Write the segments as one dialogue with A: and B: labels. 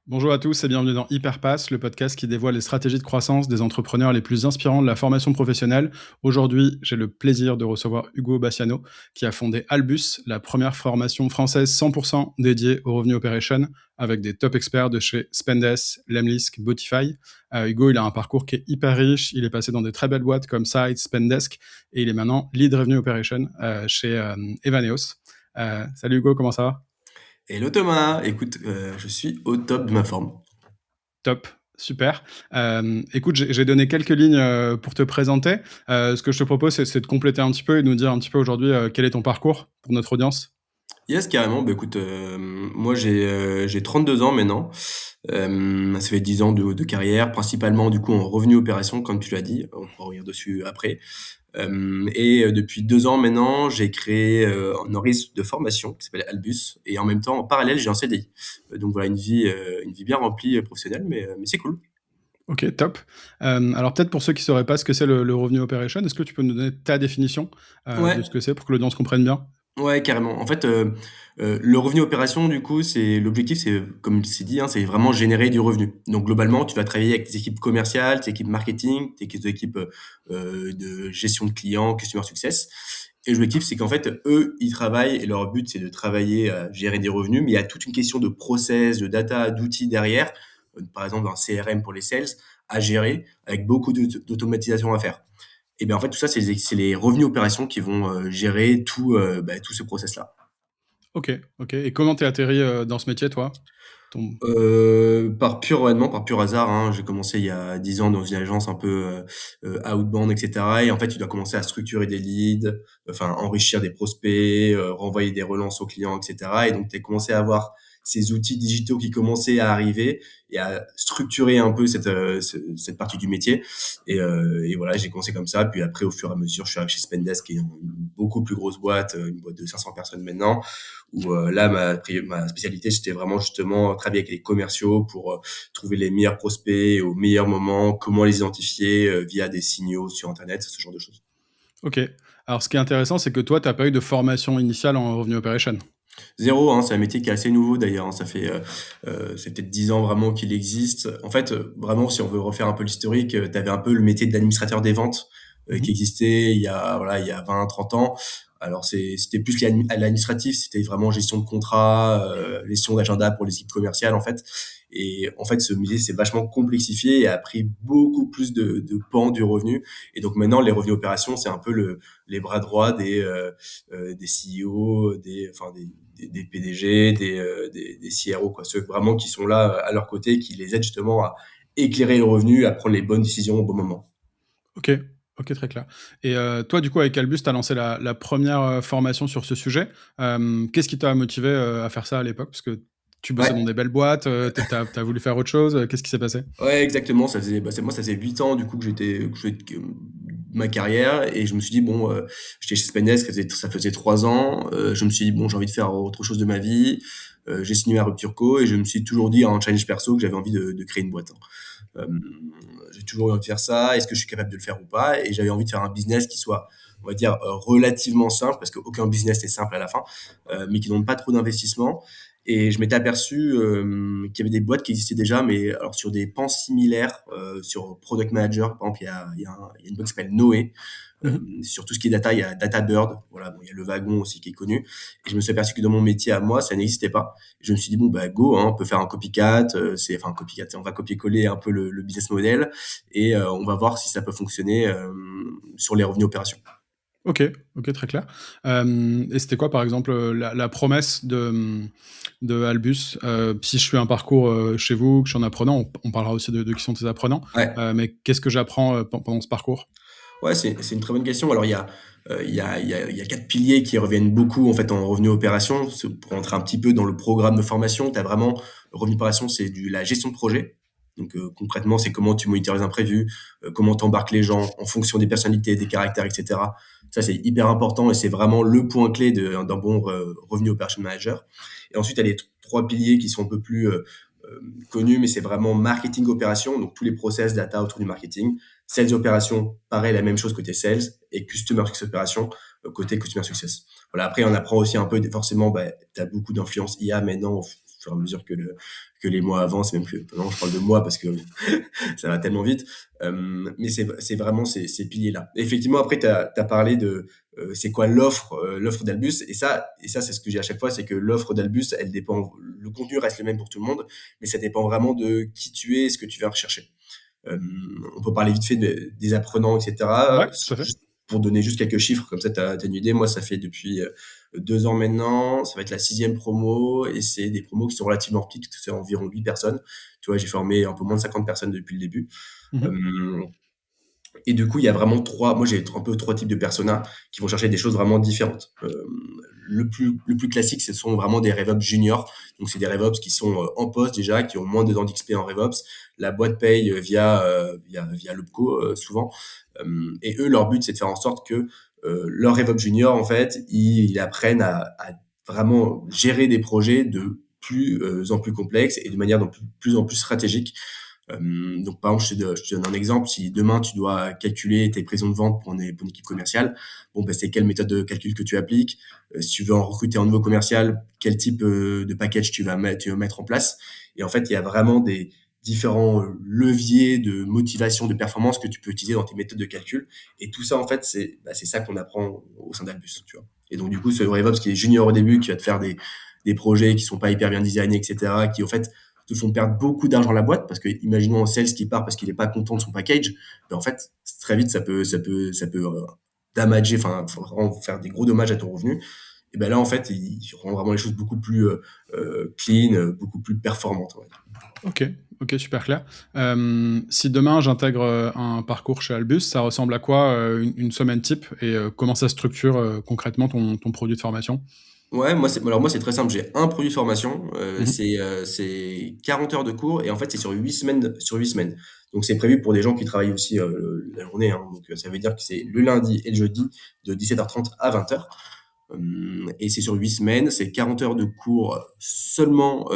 A: Bonjour à tous et bienvenue dans Hyperpass, le podcast qui dévoile les stratégies de croissance des entrepreneurs les plus inspirants de la formation professionnelle. Aujourd'hui, j'ai le plaisir de recevoir Hugo Bassiano, qui a fondé Albus, la première formation française 100% dédiée au Revenue Operation, avec des top experts de chez Spendesk, Lemlist, Botify. Hugo, il a un parcours qui est hyper riche. Il est passé dans des très belles boîtes comme Site, Spendesk, et il est maintenant Lead Revenue Operation chez Evaneos. Salut Hugo, comment ça va?
B: Hello Thomas, écoute, je suis au top de ma forme.
A: Top, super. Écoute, j'ai donné quelques lignes pour te présenter. Ce que je te propose, c'est de compléter un petit peu et de nous dire un petit peu aujourd'hui quel est ton parcours pour notre audience.
B: Yes, carrément, bah écoute, moi j'ai 32 ans maintenant. Ça fait 10 ans de carrière, principalement du coup en revenu opération, comme tu l'as dit, on pourra revenir dessus après. Depuis 2 ans maintenant, j'ai créé un organisme de formation qui s'appelle Albus, et en même temps, en parallèle, j'ai un CDI. Donc voilà, une vie bien remplie professionnelle, mais c'est cool.
A: Ok, top. Alors peut-être pour ceux qui ne sauraient pas ce que c'est le Revenue Operation, est-ce que tu peux nous donner ta définition de ce
B: Ouais.
A: que c'est pour que l'audience comprenne bien?
B: Ouais, carrément. En fait, le revenu opération, du coup, c'est l'objectif, c'est, comme c'est dit, hein, c'est vraiment générer du revenu. Donc globalement, tu vas travailler avec tes équipes commerciales, tes équipes marketing, tes équipes de gestion de clients, customer success. Et l'objectif, c'est qu'en fait, eux, ils travaillent et leur but, c'est de travailler à gérer des revenus, mais il y a toute une question de process, de data, d'outils derrière, par exemple un CRM pour les sales, à gérer, avec beaucoup d'automatisation à faire. Et bien en fait, tout ça, c'est les revenus opérations qui vont gérer tout ce process-là.
A: Ok, ok. Et comment t'es atterri dans ce métier, toi? Ton...
B: Par pur hasard, hein, j'ai commencé il y a 10 ans dans une agence un peu outbound, etc. Et en fait, tu dois commencer à structurer des leads, enfin enrichir des prospects, renvoyer des relances aux clients, etc. Et donc, tu as commencé à avoir ces outils digitaux qui commençaient à arriver et à structurer un peu cette partie du métier. Et voilà, j'ai commencé comme ça. Puis après, au fur et à mesure, je suis arrivé chez Spendesk, qui est une beaucoup plus grosse boîte, une boîte de 500 personnes maintenant, où là, ma spécialité, c'était vraiment justement travailler avec les commerciaux pour trouver les meilleurs prospects au meilleur moment, comment les identifier via des signaux sur Internet, ce genre de choses.
A: Ok. Alors ce qui est intéressant, c'est que toi, t'as pas eu de formation initiale en Revenue Operation.
B: Zéro, hein, c'est un métier qui est assez nouveau d'ailleurs, hein, c'est peut-être 10 ans vraiment qu'il existe. En fait, vraiment, si on veut refaire un peu l'historique, tu avais un peu le métier d'administrateur des ventes qui
A: Mhm.
B: existait il y a 20, 30 ans. Alors c'était plus lié à l'administratif, c'était vraiment gestion de contrat, gestion d'agenda pour les équipes commerciales en fait. Et en fait, ce métier s'est vachement complexifié et a pris beaucoup plus de pans du revenu. Et donc maintenant, les revenus opérations, c'est un peu les bras droits des CEO, des PDG, des CRO, quoi, ceux vraiment qui sont là à leur côté, qui les aident justement à éclairer le revenu, à prendre les bonnes décisions au bon moment.
A: Ok, ok, très clair. Et toi, du coup, avec Albus, tu as lancé la première formation sur ce sujet. Qu'est-ce qui t'a motivé à faire ça à l'époque? Parce que tu bossais dans
B: Ouais,
A: des belles boîtes, t'as voulu faire autre chose. Qu'est-ce qui s'est passé?
B: ouais, exactement. Moi, ça faisait 8 ans du coup que je faisais ma carrière et je me suis dit bon, j'étais chez Spendesk, ça faisait 3 ans. Je me suis dit bon, j'ai envie de faire autre chose de ma vie. J'ai signé à Rupture Co et je me suis toujours dit en challenge perso que j'avais envie de créer une boîte, hein. Euh, j'ai toujours eu envie de faire ça. Est-ce que je suis capable de le faire ou pas? Et j'avais envie de faire un business qui soit, on va dire, relativement simple, parce qu'aucun business n'est simple à la fin, mais qui ne demande pas trop d'investissement. Et je m'étais aperçu qu'il y avait des boîtes qui existaient déjà, mais alors sur des pans similaires, sur Product Manager, par exemple, il y a une boîte qui s'appelle Noé.
A: Mhm.
B: Sur tout ce qui est data, il y a DataBird, voilà, bon, il y a Le Wagon aussi qui est connu. Et je me suis aperçu que dans mon métier à moi, ça n'existait pas. Je me suis dit bon bah go, hein, on peut faire un copycat, un copycat, on va copier-coller un peu le business model et on va voir si ça peut fonctionner sur les revenus opérations.
A: Ok, ok, très clair. Et c'était quoi, par exemple, la promesse de Albus? Si je suis un parcours chez vous, que je suis un apprenant, on parlera aussi de qui sont tes apprenants.
B: Ouais.
A: Mais qu'est-ce que j'apprends pendant ce parcours?
B: Ouais, c'est une très bonne question. Alors il y a 4 piliers qui reviennent beaucoup en fait en revenu opération. Pour entrer un petit peu dans le programme de formation, tu as vraiment le revenu opération, c'est la gestion de projet. Donc concrètement, c'est comment tu monitorises un prévu, comment tu embarques les gens en fonction des personnalités, des caractères, etc. Ça, c'est hyper important et c'est vraiment le point clé d'un bon revenu operation manager. Et ensuite, tu as les 3 piliers qui sont un peu plus connus, mais c'est vraiment marketing opération, donc tous les process data autour du marketing. Sales opération, pareil, la même chose côté sales, et customer success opération, côté customer success. Voilà, après, on apprend aussi un peu, forcément, bah, tu as beaucoup d'influence IA maintenant au fur et à mesure que les mois avancent, même que non, je parle de mois parce que ça va tellement vite. Mais c'est vraiment ces piliers-là. Effectivement, après, tu as parlé de c'est quoi l'offre d'Albus, et ça c'est ce que j'ai à chaque fois, c'est que l'offre d'Albus, elle dépend, le contenu reste le même pour tout le monde, mais ça dépend vraiment de qui tu es et ce que tu vas rechercher. Euh, on peut parler vite fait des apprenants, etc.
A: Ouais, tout à fait.
B: Juste pour donner juste quelques chiffres, comme ça tu as une idée. Moi, ça fait depuis 2 ans maintenant, ça va être la 6e promo, et c'est des promos qui sont relativement petites, c'est environ 8 personnes. Tu vois, j'ai formé un peu moins de 50 personnes depuis le début.
A: Mhm.
B: Euh, et du coup, il y a vraiment moi j'ai un peu 3 types de personas qui vont chercher des choses vraiment différentes. Le plus classique, ce sont vraiment des RevOps juniors. Donc, c'est des RevOps qui sont en poste déjà, qui ont moins de 2 ans d'XP en RevOps. La boîte paye via l'OPCO souvent. Et eux, leur but, c'est de faire en sorte que leur RevOps junior, en fait, ils apprennent à vraiment gérer des projets de plus en plus complexes et de manière de plus en plus stratégique. Donc, par exemple, je te donne un exemple. Si demain, tu dois calculer tes prévisions de vente pour une équipe commerciale, bon, ben, c'est quelle méthode de calcul que tu appliques. Si tu veux en recruter un nouveau commercial, quel type de package tu vas mettre en place. Et en fait, il y a vraiment des différents leviers de motivation, de performance que tu peux utiliser dans tes méthodes de calcul. Et tout ça, en fait, c'est ça qu'on apprend au sein d'Albus, tu vois. Et donc, du coup, ce RevOps qui est junior au début, qui va te faire des projets qui sont pas hyper bien designés, etc., qui, en fait, te font perdre beaucoup d'argent à la boîte, parce que imaginons un sales qui part parce qu'il est pas content de son package, ben en fait très vite ça peut damager, enfin vraiment faire des gros dommages à ton revenu. Et ben là en fait il rend vraiment les choses beaucoup plus clean, beaucoup plus performantes. Ouais.
A: Ok, ok, super clair. Si demain j'intègre un parcours chez Albus, ça ressemble à quoi une semaine type et comment ça structure concrètement ton produit de formation?
B: Ouais, moi c'est très simple. J'ai un produit de formation,
A: Mhm.
B: c'est 40 heures de cours, et en fait c'est sur 8 semaines, sur 8 semaines. Donc c'est prévu pour des gens qui travaillent aussi la journée, hein. Donc ça veut dire que c'est le lundi et le jeudi de 17h30 à 20h. Et c'est sur 8 semaines, c'est 40 heures de cours seulement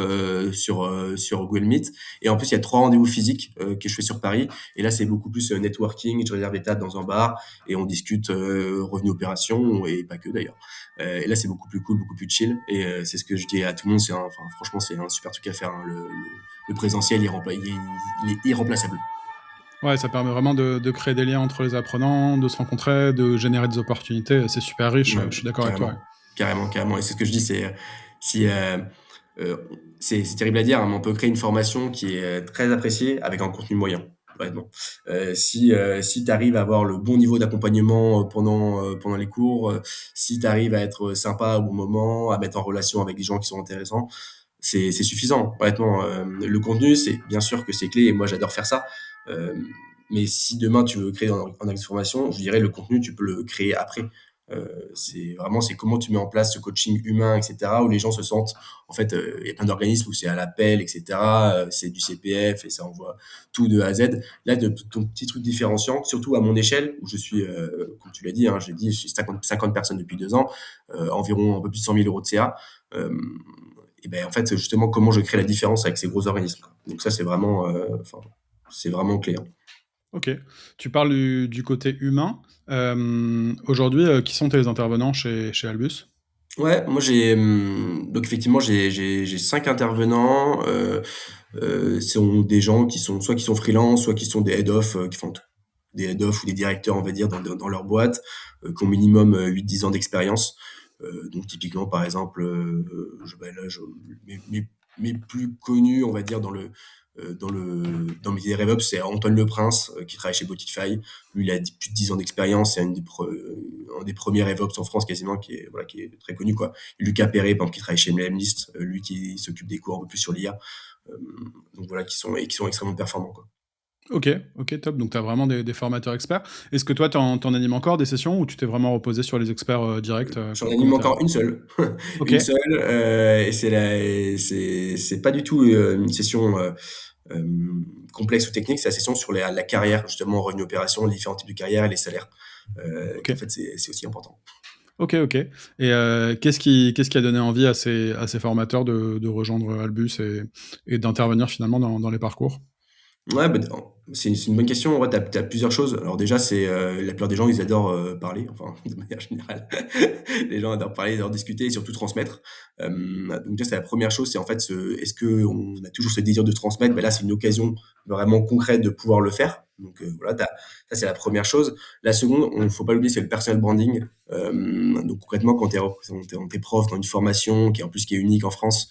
B: sur Google Meet. Et en plus, il y a 3 rendez-vous physiques que je fais sur Paris. Et là, c'est beaucoup plus networking. Je réserve des tables dans un bar et on discute revenus opérations, et pas que d'ailleurs. Et là, c'est beaucoup plus cool, beaucoup plus chill. Et c'est ce que je dis à tout le monde. Enfin, franchement, c'est un super truc à faire, hein. Le présentiel, il est irremplaçable.
A: Ouais, ça permet vraiment de créer des liens entre les apprenants, de se rencontrer, de générer des opportunités. C'est super riche,
B: Ouais,
A: je suis d'accord avec toi. Ouais.
B: carrément, carrément, carrément. Et c'est ce que je dis, c'est si euh, c'est terrible à dire, hein, mais on peut créer une formation qui est très appréciée avec un contenu moyen. Honnêtement. Si tu arrives à avoir le bon niveau d'accompagnement pendant les cours, si tu arrives à être sympa au bon moment, à mettre en relation avec des gens qui sont intéressants, c'est suffisant. Honnêtement, le contenu, c'est bien sûr que c'est clé, et moi j'adore faire ça. Euh, mais si demain tu veux créer un acte de formation, je dirais le contenu, tu peux le créer après. C'est comment tu mets en place ce coaching humain, etc., où les gens se sentent, en fait, il y a plein d'organismes où c'est à l'appel, etc., c'est du CPF et ça envoie tout de A à Z. Là, de ton petit truc différenciant, surtout à mon échelle, où je suis, comme tu l'as dit, hein, j'ai 50 personnes depuis 2 ans, environ un peu plus de 100 000 euros de CA. Euh, et ben en fait, justement, comment je crée la différence avec ces gros organismes. Donc ça, c'est vraiment clé, hein.
A: Ok. Tu parles du côté humain. Aujourd'hui, qui sont tes intervenants chez Albus?
B: Ouais, moi donc effectivement j'ai 5 intervenants. Ce sont des gens qui sont freelance, soit qui sont des head of, qui font tout. Des head of ou des directeurs, on va dire, dans leur boîte, qui ont minimum 8-10 ans d'expérience. Donc typiquement, par exemple, ben là, mes plus connus, on va dire, dans mes RevOps, c'est Antoine Leprince, qui travaille chez Botify. Lui, il a plus de 10 ans d'expérience, c'est un des premiers RevOps en France quasiment, qui est très connu, quoi. Lucas Perret, par exemple, qui travaille chez MLMlist, lui qui s'occupe des cours un peu plus sur l'IA. Euh, donc voilà, qui sont extrêmement performants, quoi.
A: Ok, ok, top. Donc, tu as vraiment des formateurs experts. Est-ce que toi, t'en animes encore des sessions ou tu t'es vraiment reposé sur les experts directs
B: J'en
A: comment
B: anime
A: t'es
B: encore une seule.
A: Ok,
B: Une seule, et c'est pas du tout une session euh, complexe ou technique, c'est la session sur la carrière, justement, revenu opération, les différents types de carrière et les salaires.
A: ok,
B: Qu'en fait, c'est aussi important.
A: ok, ok. Et qu'est-ce qui a donné envie à ces formateurs de rejoindre Albus et d'intervenir finalement dans les parcours?
B: Ouais, bah, c'est une bonne question. Ouais, t'as plusieurs choses. Alors déjà, c'est la plupart des gens, ils adorent parler, enfin, de manière générale. Les gens adorent parler, adorent discuter et surtout transmettre. Donc, ça, c'est la première chose. C'est en fait, est-ce que on a toujours ce désir de transmettre? Ben là, c'est une occasion vraiment concrète de pouvoir le faire. Donc, voilà, ça, c'est la première chose. La seconde, faut pas l'oublier, c'est le personal branding. Donc, concrètement, quand t'es prof dans une formation qui est unique en France,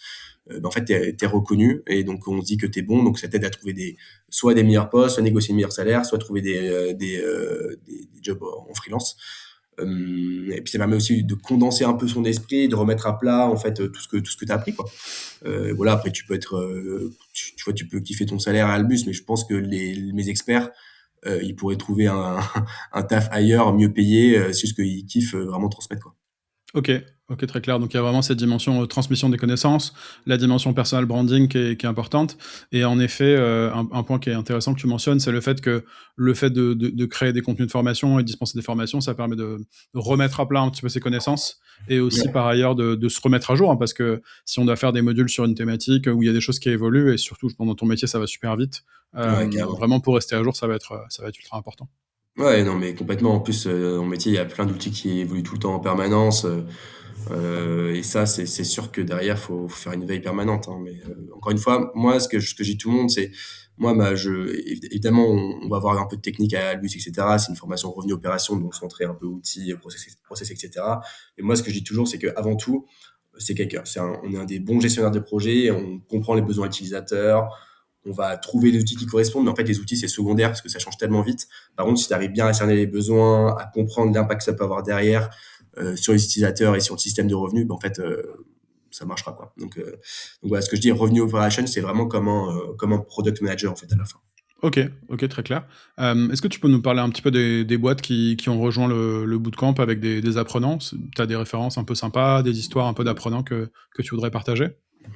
B: en fait, t'es reconnu et donc on se dit que t'es bon, donc ça t'aide à trouver soit des meilleurs postes, soit négocier de meilleurs salaires, soit trouver des jobs en freelance. Et puis ça permet aussi de condenser un peu son esprit, de remettre à plat en fait tout ce que tu as appris quoi. Voilà, après tu peux être tu vois, tu peux kiffer ton salaire à Albus, mais je pense que mes experts ils pourraient trouver un taf ailleurs mieux payé, c'est juste qu'ils kiffent vraiment transmettre quoi.
A: OK, OK, très clair. Donc il y a vraiment cette dimension, transmission des connaissances, la dimension personal branding qui est importante et en effet, un point qui est intéressant que tu mentionnes, c'est le fait de créer des contenus de formation et de dispenser des formations, ça permet de remettre à plat un petit peu ses connaissances et aussi
B: Ouais,
A: par ailleurs de se remettre à jour, hein, parce que si on doit faire des modules sur une thématique où il y a des choses qui évoluent et surtout, je pense dans ton métier, ça va super vite,
B: ouais, carrément.
A: vraiment pour rester à jour, ça va être ultra important.
B: Ouais, non, mais complètement. En plus, dans mon métier, il y a plein d'outils qui évoluent tout le temps en permanence. Et ça, c'est sûr que derrière, faut faire une veille permanente. Hein. Mais encore une fois, moi, ce que j'ai tout le monde, c'est moi, évidemment, on va avoir un peu de technique à Albus, etc. C'est une formation revenu opération, donc centrée un peu outils, process, etc. Et moi, ce que je dis toujours, c'est que avant tout, c'est quelqu'un. On est un des bons gestionnaires de projet. On comprend les besoins utilisateurs, on va trouver les outils qui correspondent, mais en fait, les outils, c'est secondaire parce que ça change tellement vite. Par contre, si tu arrives bien à cerner les besoins, à comprendre l'impact que ça peut avoir derrière sur les utilisateurs et sur le système de revenus, ben, en fait, ça marchera, quoi. Donc voilà, ce que je dis, revenu operation, c'est vraiment comme un product manager, en fait, à la fin.
A: OK, OK, très clair. Est-ce que tu peux nous parler un petit peu des boîtes qui ont rejoint le bootcamp avec des apprenants? Tu as des références un peu sympas, des histoires un peu d'apprenants que tu voudrais partager?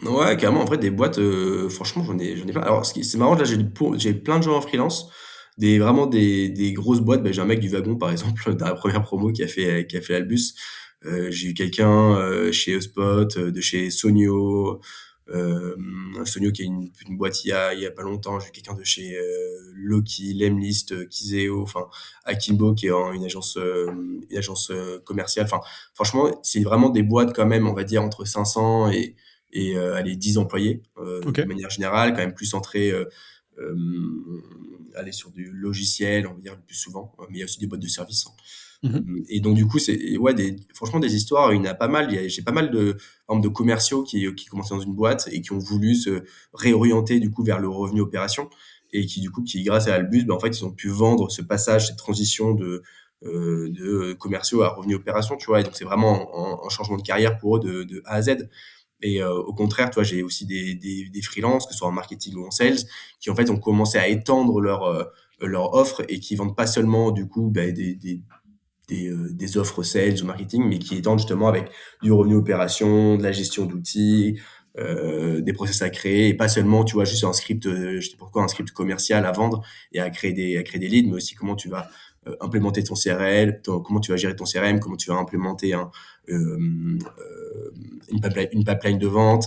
B: Ouais, carrément, en vrai, des boîtes, franchement, j'en ai plein. Alors, c'est marrant, là, j'ai plein de gens en freelance, vraiment des grosses boîtes. Ben, j'ai un mec du wagon, par exemple, dans la première promo qui a fait Albus. J'ai eu quelqu'un chez Hubspot, de chez Sonio, Sonio qui est une boîte il y a pas longtemps. J'ai eu quelqu'un de chez Loki, Lemlist, Kizeo, enfin, Akimbo qui est une agence commerciale. Enfin, franchement, c'est vraiment des boîtes quand même, on va dire, entre 500 et allez, 10 employés de
A: OK.
B: manière générale, quand même plus centré euh, aller sur du logiciel, on va dire le plus souvent, mais il y a aussi des boîtes de services. Hein.
A: Mmh.
B: Et donc du coup, c'est ouais, franchement des histoires, il y en a pas mal. J'ai pas mal par exemple, de commerciaux qui commençaient dans une boîte et qui ont voulu se réorienter du coup vers le revenu opération et qui grâce à Albus, ben, en fait, ils ont pu vendre ce passage, cette transition de commerciaux à revenu opération, tu vois. Et donc c'est vraiment un changement de carrière pour eux de A à Z. Et au contraire, toi, j'ai aussi des freelances, que ce soit en marketing ou en sales, qui en fait ont commencé à étendre leur offre et qui vendent pas seulement du coup des offres sales ou marketing, mais qui étendent justement avec du revenu opération, de la gestion d'outils, des process à créer, et pas seulement, tu vois, juste un script, je sais pas pourquoi, un script commercial à vendre et à créer des leads, mais aussi comment tu vas implémenter ton CRL, comment tu vas gérer ton CRM, comment tu vas implémenter une pipeline de vente,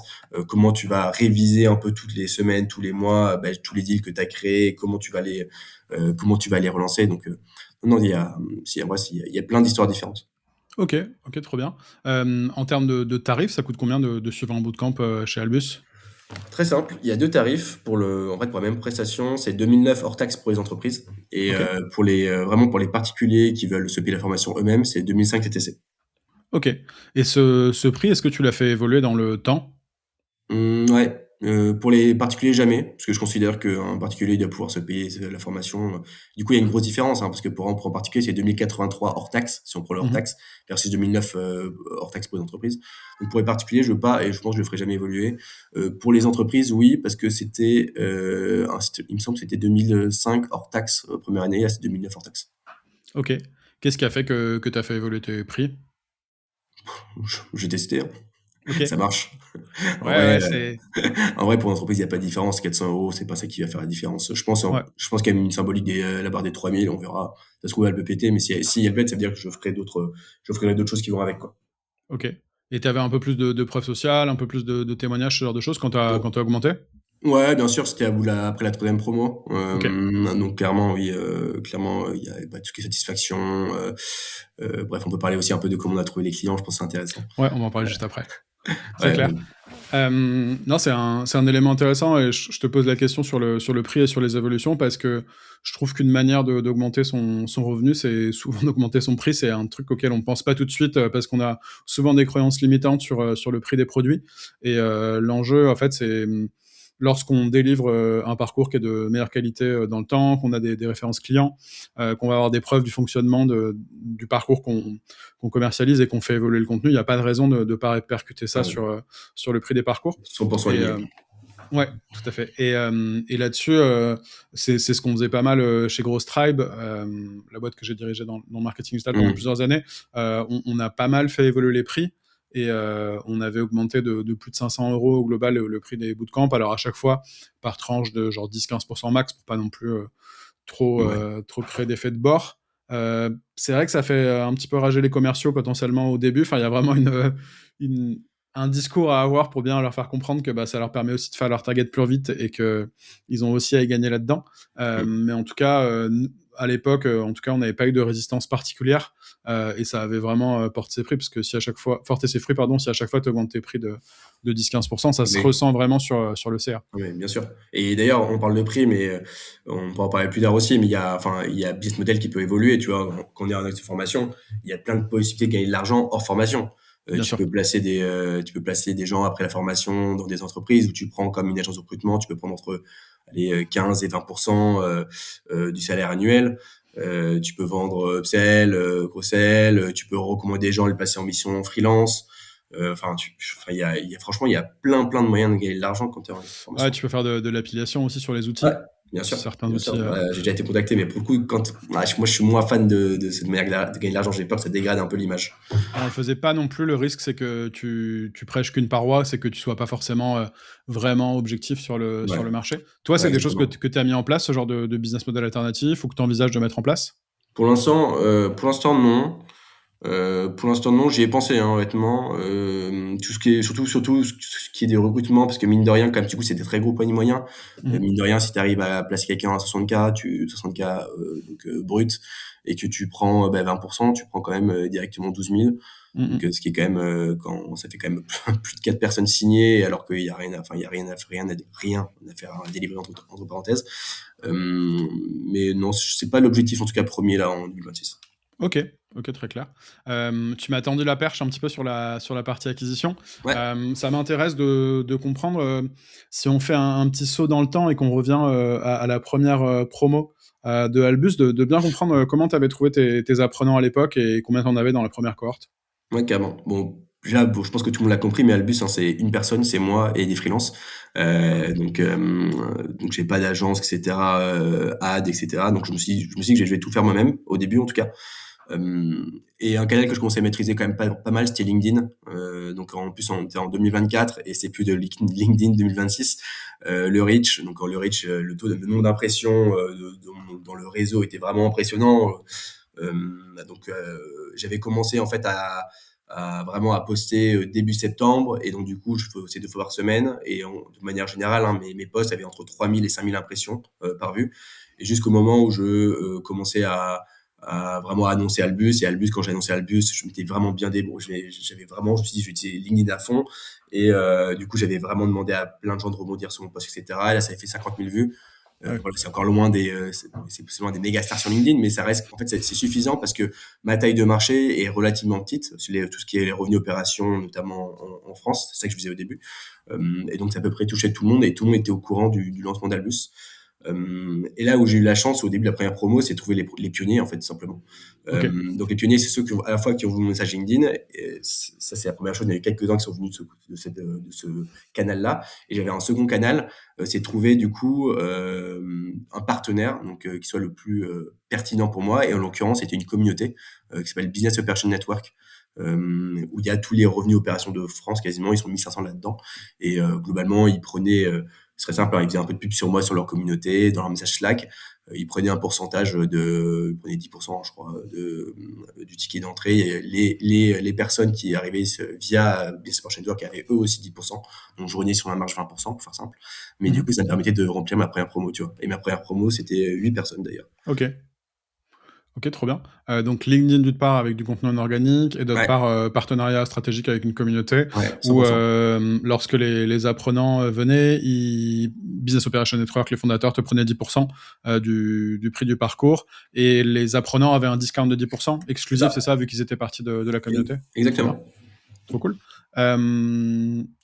B: comment tu vas réviser un peu toutes les semaines, tous les mois, tous les deals que tu as créés, comment tu vas les relancer. Donc, non, en vrai, il y a plein d'histoires différentes.
A: OK, OK, trop bien. En termes de tarifs, ça coûte combien de suivre un bootcamp, chez Albus?
B: Très simple, il y a deux tarifs en fait, pour la même prestation, c'est 2009 hors taxe pour les entreprises et
A: OK,
B: vraiment pour les particuliers qui veulent se payer la formation eux-mêmes, c'est 2005 TTC.
A: OK et ce prix, est-ce que tu l'as fait évoluer dans le temps?
B: Ouais, pour les particuliers, jamais, parce que je considère qu'un particulier doit pouvoir se payer la formation. Du coup, il y a une grosse différence, hein, parce que pour un particulier, c'est 2083 hors taxe, si on prend le hors
A: Mmh.
B: taxe, versus 2009 hors taxe pour les entreprises. Donc pour les particuliers, je veux pas et je pense que je le ferai jamais évoluer. Pour les entreprises, oui, parce que il me semble que c'était 2005 hors taxe, première année, là, c'est 2009 hors taxe.
A: OK. Qu'est-ce qui a fait que tu as fait évoluer tes prix?
B: J'ai testé, hein,
A: OK.
B: ça marche. En
A: Ouais,
B: vrai,
A: ouais, c'est
B: en vrai, pour l'entreprise, il y a pas de différence. 400 €, c'est pas ça qui va faire la différence.
A: ouais.
B: Je pense qu'il y a une symbolique la barre des 3000, on verra. Ça se trouve, elle peut péter, mais si elle pète, ça veut dire que j'offrirai d'autres choses qui vont avec, quoi.
A: OK et tu avais un peu plus de preuves sociales, un peu plus de témoignages, ce genre de choses quand tu as augmenté?
B: Ouais, bien sûr, c'était après la troisième promo.
A: Ok.
B: Donc clairement, oui, clairement, il y a tout ce qui est satisfaction. Bref, on peut parler aussi un peu de comment on a trouvé les clients. Je pense que c'est intéressant.
A: Ouais, on va en parler juste après. C'est
B: Ouais,
A: clair.
B: donc,
A: Non, c'est un élément intéressant et je te pose la question sur le prix et sur les évolutions parce que je trouve qu'une manière d'augmenter son revenu, c'est souvent d'augmenter son prix. C'est un truc auquel on pense pas tout de suite parce qu'on a souvent des croyances limitantes sur le prix des produits. Et l'enjeu, en fait, c'est lorsqu'on délivre un parcours qui est de meilleure qualité dans le temps, qu'on a des références clients, qu'on va avoir des preuves du fonctionnement du parcours qu'on commercialise et qu'on fait évoluer le contenu, il n'y a pas de raison de ne pas répercuter ça
B: ouais,
A: sur le prix des parcours.
B: 100%
A: Et
B: aligné.
A: ouais, tout à fait. Et là-dessus, c'est ce qu'on faisait pas mal chez Gross Tribe, la boîte que j'ai dirigée dans le marketing digital pendant
B: Mmh.
A: plusieurs années. On a pas mal fait évoluer les prix et on avait augmenté de plus de 500 euros au global le prix des bootcamps. Alors à chaque fois, par tranche de genre 10-15% max pour pas non plus
B: Ouais.
A: trop créer d'effet de bord. C'est vrai que ça fait un petit peu rager les commerciaux potentiellement au début. Enfin, il y a vraiment une, un discours à avoir pour bien leur faire comprendre que bah, ça leur permet aussi de faire leur target plus vite et qu'ils ont aussi à y gagner là-dedans.
B: Mmh.
A: Mais en tout cas, à l'époque, en tout cas, on n'avait pas eu de résistance particulière et ça avait vraiment porté ses fruits parce que si à chaque fois, porté ses fruits, pardon, si à chaque fois tu augmentes tes prix de 10-15%, ça se
B: Oui.
A: ressent vraiment sur le CA.
B: Oui, bien sûr. Et d'ailleurs, on parle de prix, mais on pourra en parler plus tard aussi, mais il y a business model qui peut évoluer, tu vois. Quand on est en acte de formation, il y a plein de possibilités de gagner de l'argent hors formation.
A: Bien sûr.
B: Tu peux placer des gens après la formation dans des entreprises où tu prends comme une agence de recrutement, tu peux prendre entre allez, 15 et 20% du salaire annuel. Tu peux vendre upsell, cross-sell, tu peux recommander des gens, les placer en mission freelance. Franchement, il y a plein de moyens de gagner de l'argent quand tu es en
A: Ouais,
B: formation.
A: tu peux faire de l'affiliation aussi sur les
B: Ouais,
A: outils.
B: bien sûr,
A: Certains
B: bien
A: outils.
B: sûr. J'ai déjà été contacté, mais pour le coup, moi, je suis moins fan de cette manière de gagner de l'argent. J'ai peur que ça dégrade un peu l'image.
A: On le faisait pas non plus. Le risque, c'est que tu prêches qu'une paroisse, c'est que tu sois pas forcément vraiment objectif sur
B: Ouais,
A: le marché. Toi,
B: ouais,
A: c'est des choses
B: exactement.
A: que tu as mis en place, ce genre de business model alternatif, ou que tu envisages de mettre en place?
B: Non. Pour l'instant, non. J'y ai pensé, hein, honnêtement. Tout ce qui est, surtout ce qui est des recrutements, parce que mine de rien, comme du coup, c'est des très gros paniers moyens.
A: Mhm.
B: Mine de rien, si tu arrives à placer quelqu'un à 60K, brut, et que tu prends 20%, tu prends quand même directement 12 000. Donc,
A: Mhm.
B: ce qui est quand même, quand ça fait quand même plus de 4 personnes signées, alors qu'il y a il y a rien à faire à délivrer entre parenthèses. Mais non, c'est pas l'objectif, en tout cas, premier, là, en 2026.
A: Ok, ok, très clair. Tu m'as tendu la perche un petit peu sur la partie acquisition.
B: Ouais,
A: Ça m'intéresse de comprendre si on fait un petit saut dans le temps et qu'on revient à la première promo de Albus, de bien comprendre comment tu avais trouvé tes apprenants à l'époque et combien tu en avais dans la première cohorte.
B: ouais, carrément. Bon, là, bon, je pense que tout le monde l'a compris, mais Albus, hein, c'est une personne, c'est moi et des freelances. Donc j'ai pas d'agence, etc., ad, etc. Donc je me suis dit que je vais tout faire moi-même, au début en tout cas. Et un canal que je commençais à maîtriser quand même pas mal, c'était LinkedIn. Donc en plus, on était en 2024 et c'est plus de LinkedIn 2026. Le reach, donc le reach, le nombre d'impressions dans le réseau était vraiment impressionnant. J'avais commencé en fait à vraiment à poster début septembre et donc du coup je faisais 2 fois par semaine et de manière générale hein, mes posts avaient entre 3000 et 5000 impressions par vue et jusqu'au moment où je commençais à vraiment annoncer Albus et Albus quand j'ai annoncé Albus je m'étais vraiment bien débrouillé j'avais vraiment je me suis dit je vais utiliser LinkedIn à fond et du coup j'avais vraiment demandé à plein de gens de rebondir sur mon post etc et là ça avait fait 50 000 vues
A: Ouais.
B: voilà, c'est encore loin c'est loin des méga stars sur LinkedIn, mais ça reste, en fait, c'est suffisant parce que ma taille de marché est relativement petite. Tout ce qui est les revenus opérations, notamment en France, c'est ça que je faisais au début. Et donc, ça à peu près touchait tout le monde et tout le monde était au courant du lancement d'Albus. Et là où j'ai eu la chance au début de la première promo, c'est de trouver les pionniers, en fait, tout simplement.
A: Ok.
B: Donc, les pionniers, c'est ceux à la fois qui ont vu mon message LinkedIn. Et ça, c'est la première chose. Il y en a quelques-uns qui sont venus de ce canal-là. Et j'avais un second canal, c'est de trouver, du coup, un partenaire, donc, qui soit le plus pertinent pour moi. Et en l'occurrence, c'était une communauté qui s'appelle Business Operation Network. Où il y a tous les revenus opérations de France quasiment, ils sont 1500 là-dedans. Et globalement, ils prenaient c'est très simple, hein, ils faisaient un peu de pub sur moi, sur leur communauté, dans leur message Slack. Ils prenaient un pourcentage ils prenaient 10%, je crois, du ticket d'entrée. Et les personnes qui arrivaient via Business Sport Network avaient eux aussi 10%. Donc, je rognais sur la marge 20%, pour faire simple. Mais du coup, ça me permettait de remplir ma première promo, tu vois. Et ma première promo, c'était 8 personnes, d'ailleurs.
A: Ok. Ok, trop bien. Donc LinkedIn d'une part avec du contenu en organique et d'autre
B: Ouais,
A: part partenariat stratégique avec une communauté
B: ouais,
A: où
B: 100%.
A: lorsque les apprenants venaient, Business Operation Network, les fondateurs te prenaient 10% du prix du parcours et les apprenants avaient un discount de 10%
B: C'est
A: exclusif,
B: ça.
A: c'est ça, vu qu'ils étaient partis de la communauté. Trop bien,
B: Exactement.
A: trop cool.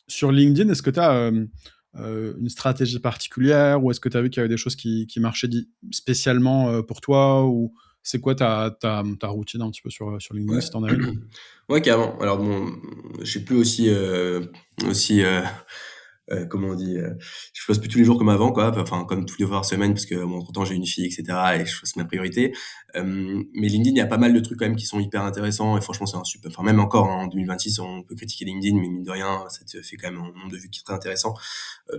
A: Sur LinkedIn, est-ce que tu as une stratégie particulière ou est-ce que tu as vu qu'il y avait des choses qui marchaient spécialement pour toi ou c'est quoi ta routine un petit peu sur LinkedIn,
B: Ouais.
A: si t'en as une?
B: Ouais, carrément. Alors bon, je suis plus aussi, comment on dit, je poste plus tous les jours comme avant, quoi. Enfin, comme tous les jours par semaine, parce que bon, entre-temps, j'ai une fille, etc. et je c'est ma priorité. Mais LinkedIn, il y a pas mal de trucs quand même qui sont hyper intéressants et franchement, c'est un super, enfin, même encore en 2026, on peut critiquer LinkedIn, mais mine de rien, ça te fait quand même un nombre de vues qui est très intéressant. Euh,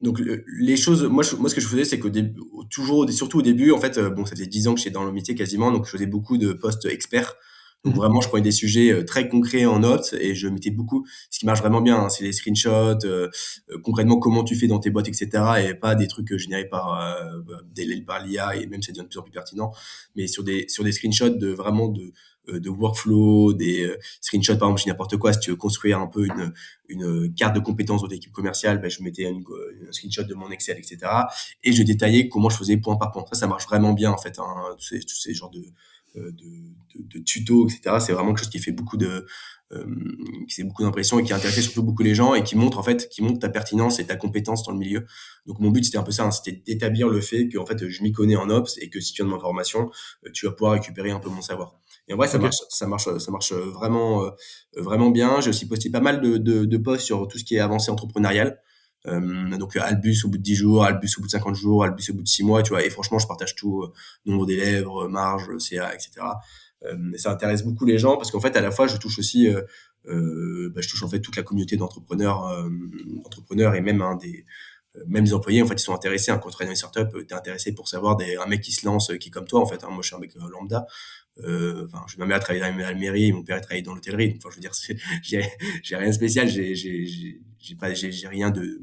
B: donc les choses, moi ce que je faisais, c'est qu'au début, toujours, surtout au début, en fait, bon, ça faisait 10 ans que j'étais dans le métier quasiment, donc je faisais beaucoup de postes experts. Donc
A: Mhm.
B: vraiment, je prenais des sujets très concrets en notes et je mettais beaucoup. Ce qui marche vraiment bien, hein, c'est les screenshots, concrètement comment tu fais dans tes boîtes, etc. Et pas des trucs générés par l'IA et même ça devient de plus en plus pertinent. Mais sur des screenshots de vraiment de workflow, des screenshots par exemple, je dis n'importe quoi. Si tu veux construire un peu une carte de compétences de l'équipe commerciale, ben, je mettais un screenshot de mon Excel, etc. Et je détaillais comment je faisais point par point. Ça marche vraiment bien, en fait, hein, tous ces genres de tutos, etc. C'est vraiment quelque chose qui fait euh, qui fait beaucoup d'impression et qui intéresse surtout beaucoup les gens et qui montre, en fait, qui montre ta pertinence et ta compétence dans le milieu. Donc, mon but, c'était un peu ça, hein, c'était d'établir le fait que, en fait, je m'y connais en ops et que si tu as de l'information, tu vas pouvoir récupérer un peu mon savoir. Et en vrai, ça
A: Ok.
B: marche, ça marche vraiment bien. J'ai aussi posté pas mal de posts sur tout ce qui est avancée entrepreneuriale. Donc Albus au bout de 10 jours, Albus au bout de 50 jours, Albus au bout de 6 mois, tu vois. Et franchement, je partage tout, nombre d'élèves, marge, CA, etc. Et ça intéresse beaucoup les gens parce qu'en fait, à la fois, je touche aussi, je touche en fait toute la communauté d'entrepreneurs et même même des employés. En fait, ils sont intéressés. Hein, quand tu travailles dans une startup, t'es intéressé pour savoir un mec qui se lance, qui est comme toi, en fait. Hein, moi, je suis un mec lambda. Enfin, je suis ma mère travaillé à la mairie, mon père travaillé dans l'hôtellerie. Donc, enfin, je veux dire, j'ai rien de spécial. J'ai rien de,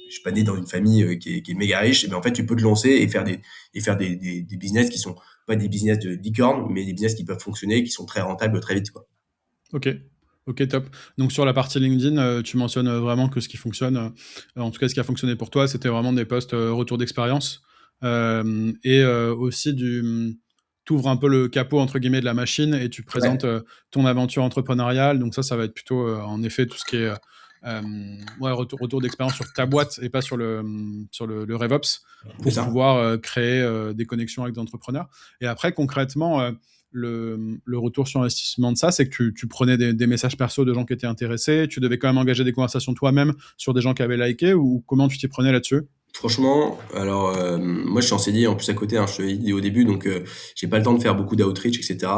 B: je suis pas né dans une famille qui est méga riche. Mais en fait, tu peux te lancer et faire des business qui sont pas des business de licorne, mais des business qui peuvent fonctionner, qui sont très rentables très vite, quoi.
A: Ok. Ok, top. Donc sur la partie LinkedIn, tu mentionnes vraiment que ce qui fonctionne, en tout cas ce qui a fonctionné pour toi, c'était vraiment des posts retour d'expérience et aussi t'ouvres un peu le capot entre guillemets de la machine et tu présentes
B: Ouais,
A: ton aventure entrepreneuriale. Donc ça va être plutôt en effet tout ce qui est ouais, retour d'expérience sur ta boîte et pas sur le RevOps
B: c'est
A: pour
B: ça.
A: pouvoir créer des connexions avec des entrepreneurs. Et après concrètement, le retour sur investissement de ça, c'est que tu prenais des messages perso de gens qui étaient intéressés, tu devais quand même engager des conversations toi-même sur des gens qui avaient liké, ou comment tu t'y prenais là-dessus?
B: Franchement, alors moi je suis en CDI en plus à côté, hein, je te l'ai dit au début, donc j'ai pas le temps de faire beaucoup d'outreach, etc.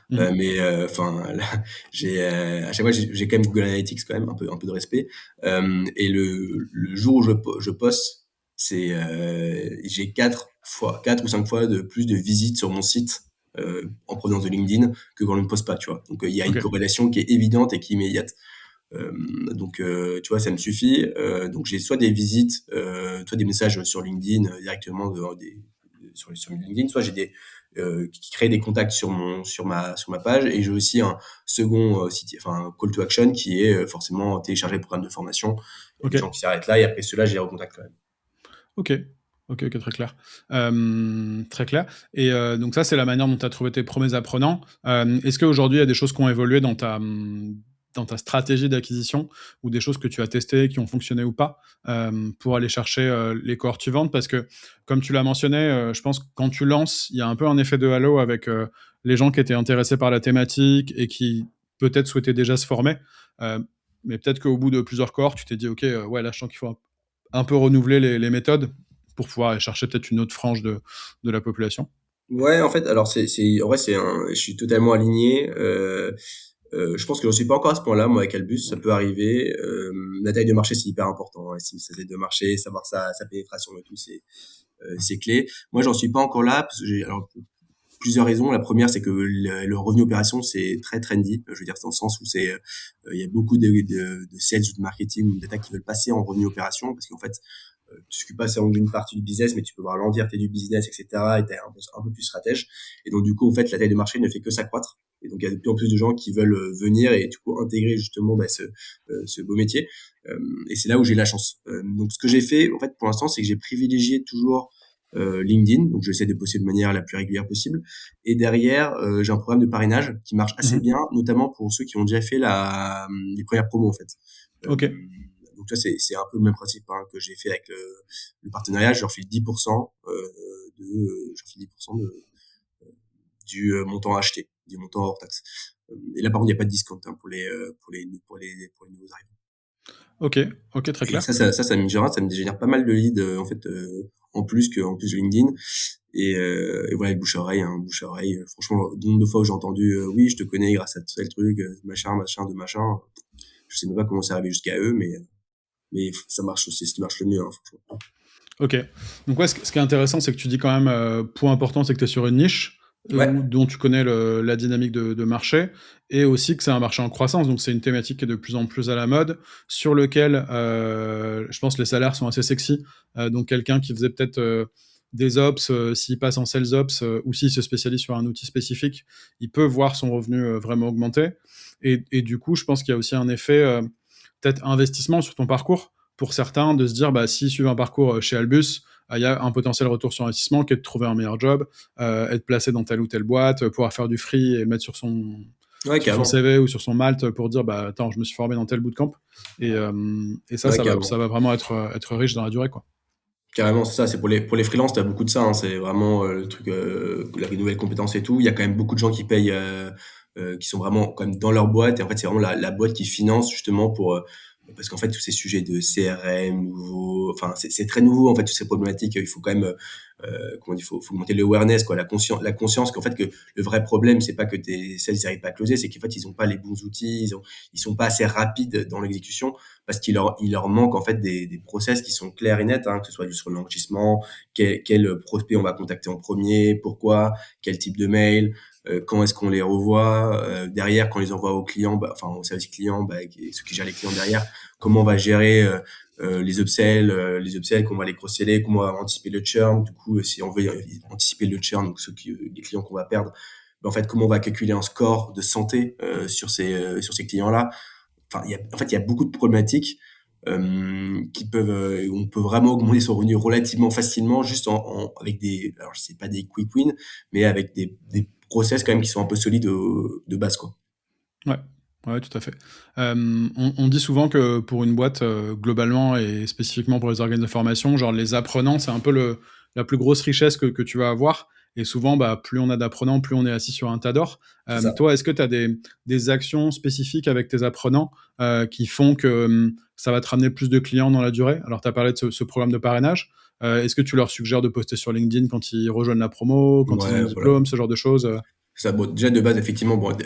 A: Mhm.
B: Mais enfin, à chaque fois j'ai quand même Google Analytics quand même un peu de respect. Et le jour où je poste, j'ai 4 ou 5 fois de plus de visites sur mon site en provenance de LinkedIn que quand on ne poste pas, tu vois. Donc il y a une
A: Ok,
B: corrélation qui est évidente et qui est immédiate. Euh, donc, tu vois, ça me suffit. Donc, j'ai soit des visites, soit des messages sur LinkedIn directement sur LinkedIn, soit j'ai qui créent des contacts sur ma page, et j'ai aussi un second site, enfin un call to action qui est forcément télécharger le programme de formation. Il y a
A: ok,
B: des gens qui s'arrêtent là et après ceux-là, je les recontacte quand même.
A: ok. Ok, ok, très clair. Très clair. Et donc ça, c'est la manière dont tu as trouvé tes premiers apprenants. Est-ce qu'aujourd'hui, il y a des choses qui ont évolué dans ta stratégie d'acquisition ou des choses que tu as testées qui ont fonctionné ou pas pour aller chercher les cohortes suivantes? Parce que, comme tu l'as mentionné, je pense que quand tu lances, il y a un peu un effet de halo avec les gens qui étaient intéressés par la thématique et qui peut-être souhaitaient déjà se former. Euh, mais peut-être qu'au bout de plusieurs cohortes, tu t'es dit, OK, ouais, là, je sens qu'il faut un peu renouveler les méthodes pour pouvoir aller chercher peut-être une autre frange de la population.
B: Ouais, en fait, alors en vrai, je suis totalement aligné. Je pense que j'en suis pas encore à ce point-là, moi, avec Albus, ça peut arriver. La taille de marché, c'est hyper important, hein. Si sa taille de marché, savoir sa pénétration et tout, c'est clé. Moi, j'en suis pas encore là, parce que alors, pour plusieurs raisons. La première, c'est que le revenu opération, c'est très trendy. Je veux dire, c'est dans le sens où il y a beaucoup de sales ou de marketing ou de data qui veulent passer en revenu opération, parce qu'en fait, tu t'occupes pas seulement d'une partie du business, mais tu peux voir l'entièreté du business, etc. Et t'es un peu plus stratège. Et donc, du coup, en fait, la taille de marché ne fait que s'accroître. Et donc, il y a de plus en plus de gens qui veulent venir et du coup intégrer justement ce beau métier. Et c'est là où j'ai la chance. Donc, ce que j'ai fait, en fait, pour l'instant, c'est que j'ai privilégié toujours LinkedIn. Donc, j'essaie de poster de manière la plus régulière possible. Et derrière, j'ai un programme de parrainage qui marche assez
A: Mhm.
B: bien, notamment pour ceux qui ont déjà fait les premières promos, en fait. Euh,
A: Ok,
B: donc ça, c'est un peu le même principe, hein, que j'ai fait avec le partenariat. Je leur file 10%, je leur file 10% du montant acheté, du montant hors taxe. Et là, par contre, il n'y a pas de discount, hein, pour les nouveaux arrivants.
A: ok, ok, très
B: Et
A: clair.
B: ça me génère pas mal de leads, en fait, en plus de LinkedIn. Et voilà, le bouche à oreille, hein, bouche à oreille. Franchement, le nombre de fois où j'ai entendu, oui, je te connais grâce à tel truc, machin. Je sais même pas comment c'est arrivé jusqu'à eux, mais ça marche, c'est ce qui marche le mieux, hein, franchement.
A: Ok. Donc ouais, ce qui est intéressant, c'est que tu dis quand même, point important, c'est que tu es sur une niche
B: Ouais,
A: dont tu connais la dynamique de marché, et aussi que c'est un marché en croissance, donc c'est une thématique qui est de plus en plus à la mode, sur lequel je pense les salaires sont assez sexy. Donc quelqu'un qui faisait peut-être des ops, s'il passe en sales ops, ou s'il se spécialise sur un outil spécifique, il peut voir son revenu vraiment augmenter. Et du coup, je pense qu'il y a aussi un effet peut-être investissement sur ton parcours pour certains, de se dire, bah, s'ils suivent un parcours chez Albus, il y a un potentiel retour sur investissement qui est de trouver un meilleur job, être placé dans telle ou telle boîte, pouvoir faire du free et le mettre
B: ouais,
A: sur son
B: carrément.
A: CV ou sur son Malte pour dire, bah, attends, je me suis formé dans tel bootcamp. Et ça,
B: Ouais, carrément.
A: ça va vraiment être riche dans la durée, quoi.
B: Carrément, c'est ça. C'est pour les freelances, t'as beaucoup de ça, hein. C'est vraiment le truc, la nouvelle compétence et tout. Il y a quand même beaucoup de gens qui payent, qui sont vraiment quand même dans leur boîte. Et en fait, c'est vraiment la boîte qui finance justement parce qu'en fait, tous ces sujets de CRM nouveaux, enfin, c'est très nouveau en fait, toutes ces problématiques. Il faut quand même, comment dire, faut monter l'awareness, quoi, la conscience qu'en fait que le vrai problème, c'est pas que tes sales ils arrivent pas à closer, c'est qu'en fait ils ont pas les bons outils, ils sont pas assez rapides dans l'exécution parce il leur manque en fait des process qui sont clairs et nets, hein, que ce soit sur l'enrichissement, quel prospect on va contacter en premier, pourquoi, quel type de mail, quand est-ce qu'on les revoit, derrière quand on les envoie aux clients, bah, enfin au service client, bah, ceux qui gèrent les clients derrière, comment on va gérer les upsells, comment on va les cross-seller, comment on va anticiper le churn. Du coup, si on veut anticiper le churn, donc les clients qu'on va perdre, ben, en fait, comment on va calculer un score de santé sur ces clients-là. Enfin, en fait, il y a beaucoup de problématiques où on peut vraiment augmenter son revenu relativement facilement, juste avec alors je sais pas des quick wins, mais avec des process quand même qui sont un peu solides de base, quoi.
A: Ouais, ouais, tout à fait. On dit souvent que pour une boîte, globalement et spécifiquement pour les organes de formation, genre les apprenants, c'est un peu la plus grosse richesse que tu vas avoir. Et souvent, bah, plus on a d'apprenants, plus on est assis sur un tas d'or.
B: C'est ça.
A: Toi, est-ce que tu as des actions spécifiques avec tes apprenants qui font que ça va te ramener plus de clients dans la durée? Alors, tu as parlé de ce programme de parrainage. Est-ce que tu leur suggères de poster sur LinkedIn quand ils rejoignent la promo, quand ils ont
B: Ouais,
A: le
B: voilà.
A: diplôme, ce genre de choses
B: Ça, bon, déjà de base, effectivement, bon,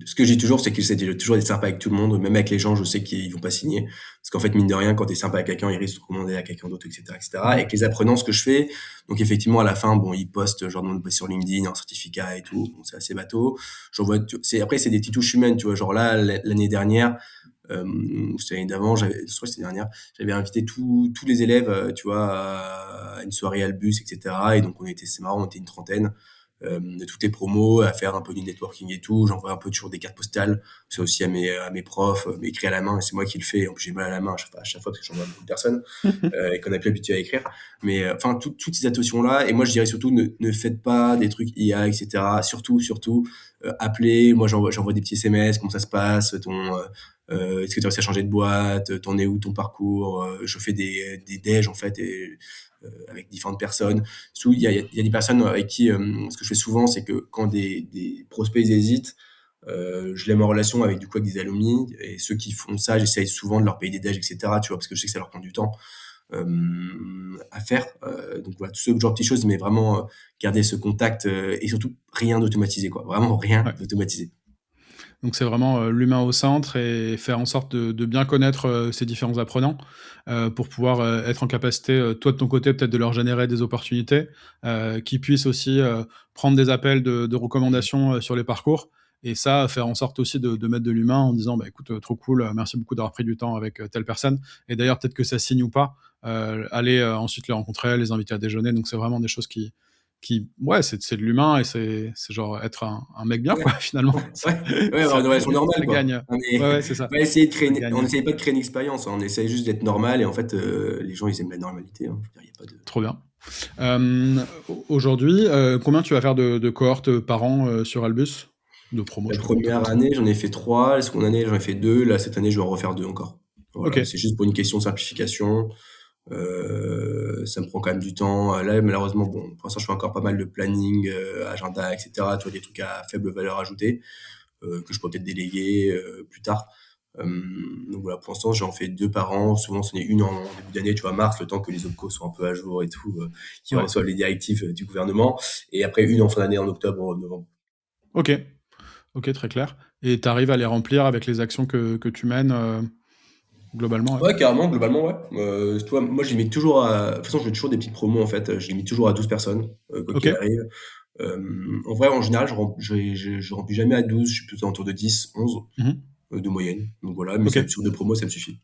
B: ce que je dis toujours, c'est qu'ils essaient de toujours être sympa avec tout le monde, même avec les gens, je sais qu'ils vont pas signer. Parce qu'en fait, mine de rien, quand t'es sympa avec quelqu'un, ils risquent de te recommander à quelqu'un d'autre, etc., etc.
A: Mhm.
B: Avec les apprenants, ce que je fais, donc effectivement, à la fin, bon, ils postent, genre, demande de passer sur LinkedIn, un certificat et tout. Bon, c'est assez bateau. Après, c'est des petites touches humaines, tu vois. Genre là, l'année dernière, ou c'était l'année d'avant, je crois que c'était l'année dernière, j'avais invité tous les élèves, tu vois, à une soirée Albus, etc. Et donc, c'est marrant, on était une trentaine de toutes les promos, à faire un peu du networking et tout. J'envoie un peu toujours des cartes postales, c'est aussi à mes profs, mais écrit à la main, et c'est moi qui le fais. En plus, j'ai mal à la main à chaque fois parce que j'envoie à beaucoup de personnes et qu'on n'a plus l'habitude à écrire. Mais enfin, toutes ces attentions-là. Et moi, je dirais surtout, ne faites pas des trucs IA, etc. Surtout, appelez. Moi, j'envoie des petits SMS, comment ça se passe, est-ce que tu as réussi à changer de boîte, t'en es où ton parcours, je fais des déj en fait avec différentes personnes. Surtout, il y a des personnes avec qui, ce que je fais souvent, c'est que quand des prospects ils hésitent, je les mets en relation avec du coup avec des alumni et ceux qui font ça, j'essaye souvent de leur payer des déj, etc. Tu vois, parce que je sais que ça leur prend du temps à faire. Donc voilà, tout ce genre de petites choses, mais vraiment garder ce contact et surtout rien d'automatisé, quoi. Vraiment rien
A: Ouais.
B: d'automatisé.
A: Donc c'est vraiment l'humain au centre et faire en sorte de bien connaître ces différents apprenants pour pouvoir être en capacité, toi de ton côté, peut-être de leur générer des opportunités, qui puissent aussi prendre des appels de recommandations sur les parcours. Et ça, faire en sorte aussi de mettre de l'humain en disant, bah, écoute, trop cool, merci beaucoup d'avoir pris du temps avec telle personne. Et d'ailleurs, peut-être que ça signe ou pas, aller ensuite les rencontrer, les inviter à déjeuner. Donc c'est vraiment des choses ouais, c'est de l'humain et c'est genre être un mec bien,
B: Ouais,
A: quoi, finalement.
B: ouais, ouais,
A: Ça,
B: avoir une relation normale,
A: ça
B: quoi.
A: gagne.
B: On
A: Ouais,
B: est
A: ouais, c'est ça.
B: on va essayer de créer
A: Ça
B: on
A: gagne.
B: essaye pas de créer une expérience, hein, on essaye juste d'être normal et en fait, les gens, ils aiment la normalité, hein. Je veux dire, il y a pas de
A: Trop bien. Aujourd'hui, combien tu vas faire de cohortes par an sur Albus? De promo,
B: la
A: je sais pas comment t'appelles
B: première
A: ça.
B: année, j'en ai fait 3. La seconde année, j'en ai fait 2. Là, cette année, je vais en refaire 2 encore.
A: Ok,
B: Voilà, c'est juste pour une question de simplification. Ça me prend quand même du temps. Là, malheureusement, bon, pour l'instant, je fais encore pas mal de planning, agenda, etc. Tu vois, des trucs à faible valeur ajoutée, que je pourrais peut-être déléguer plus tard. Donc voilà, pour l'instant, j'en fais 2 par an. Souvent, c'en est une en début d'année, tu vois, mars, le temps que les OPCO soient un peu à jour et tout, qu'ils
A: ouais,
B: reçoivent les directives du gouvernement. Et après, une en fin d'année, en octobre, novembre.
A: ok, ok, très clair. Et tu arrives à les remplir avec les actions que tu mènes globalement, ouais.
B: Ouais, carrément, globalement, ouais. Tu vois, moi, je limite toujours à... De toute façon, je fais toujours des petites promos, en fait. Je limite toujours à 12 personnes, quoi
A: Ok.
B: qu'il arrive. En vrai, en général, je remplis jamais à 12. Je suis plutôt autour de 10, 11
A: Mhm.
B: de moyenne. Donc voilà, mais
A: Ok.
B: sur 2 promos, ça me suffit.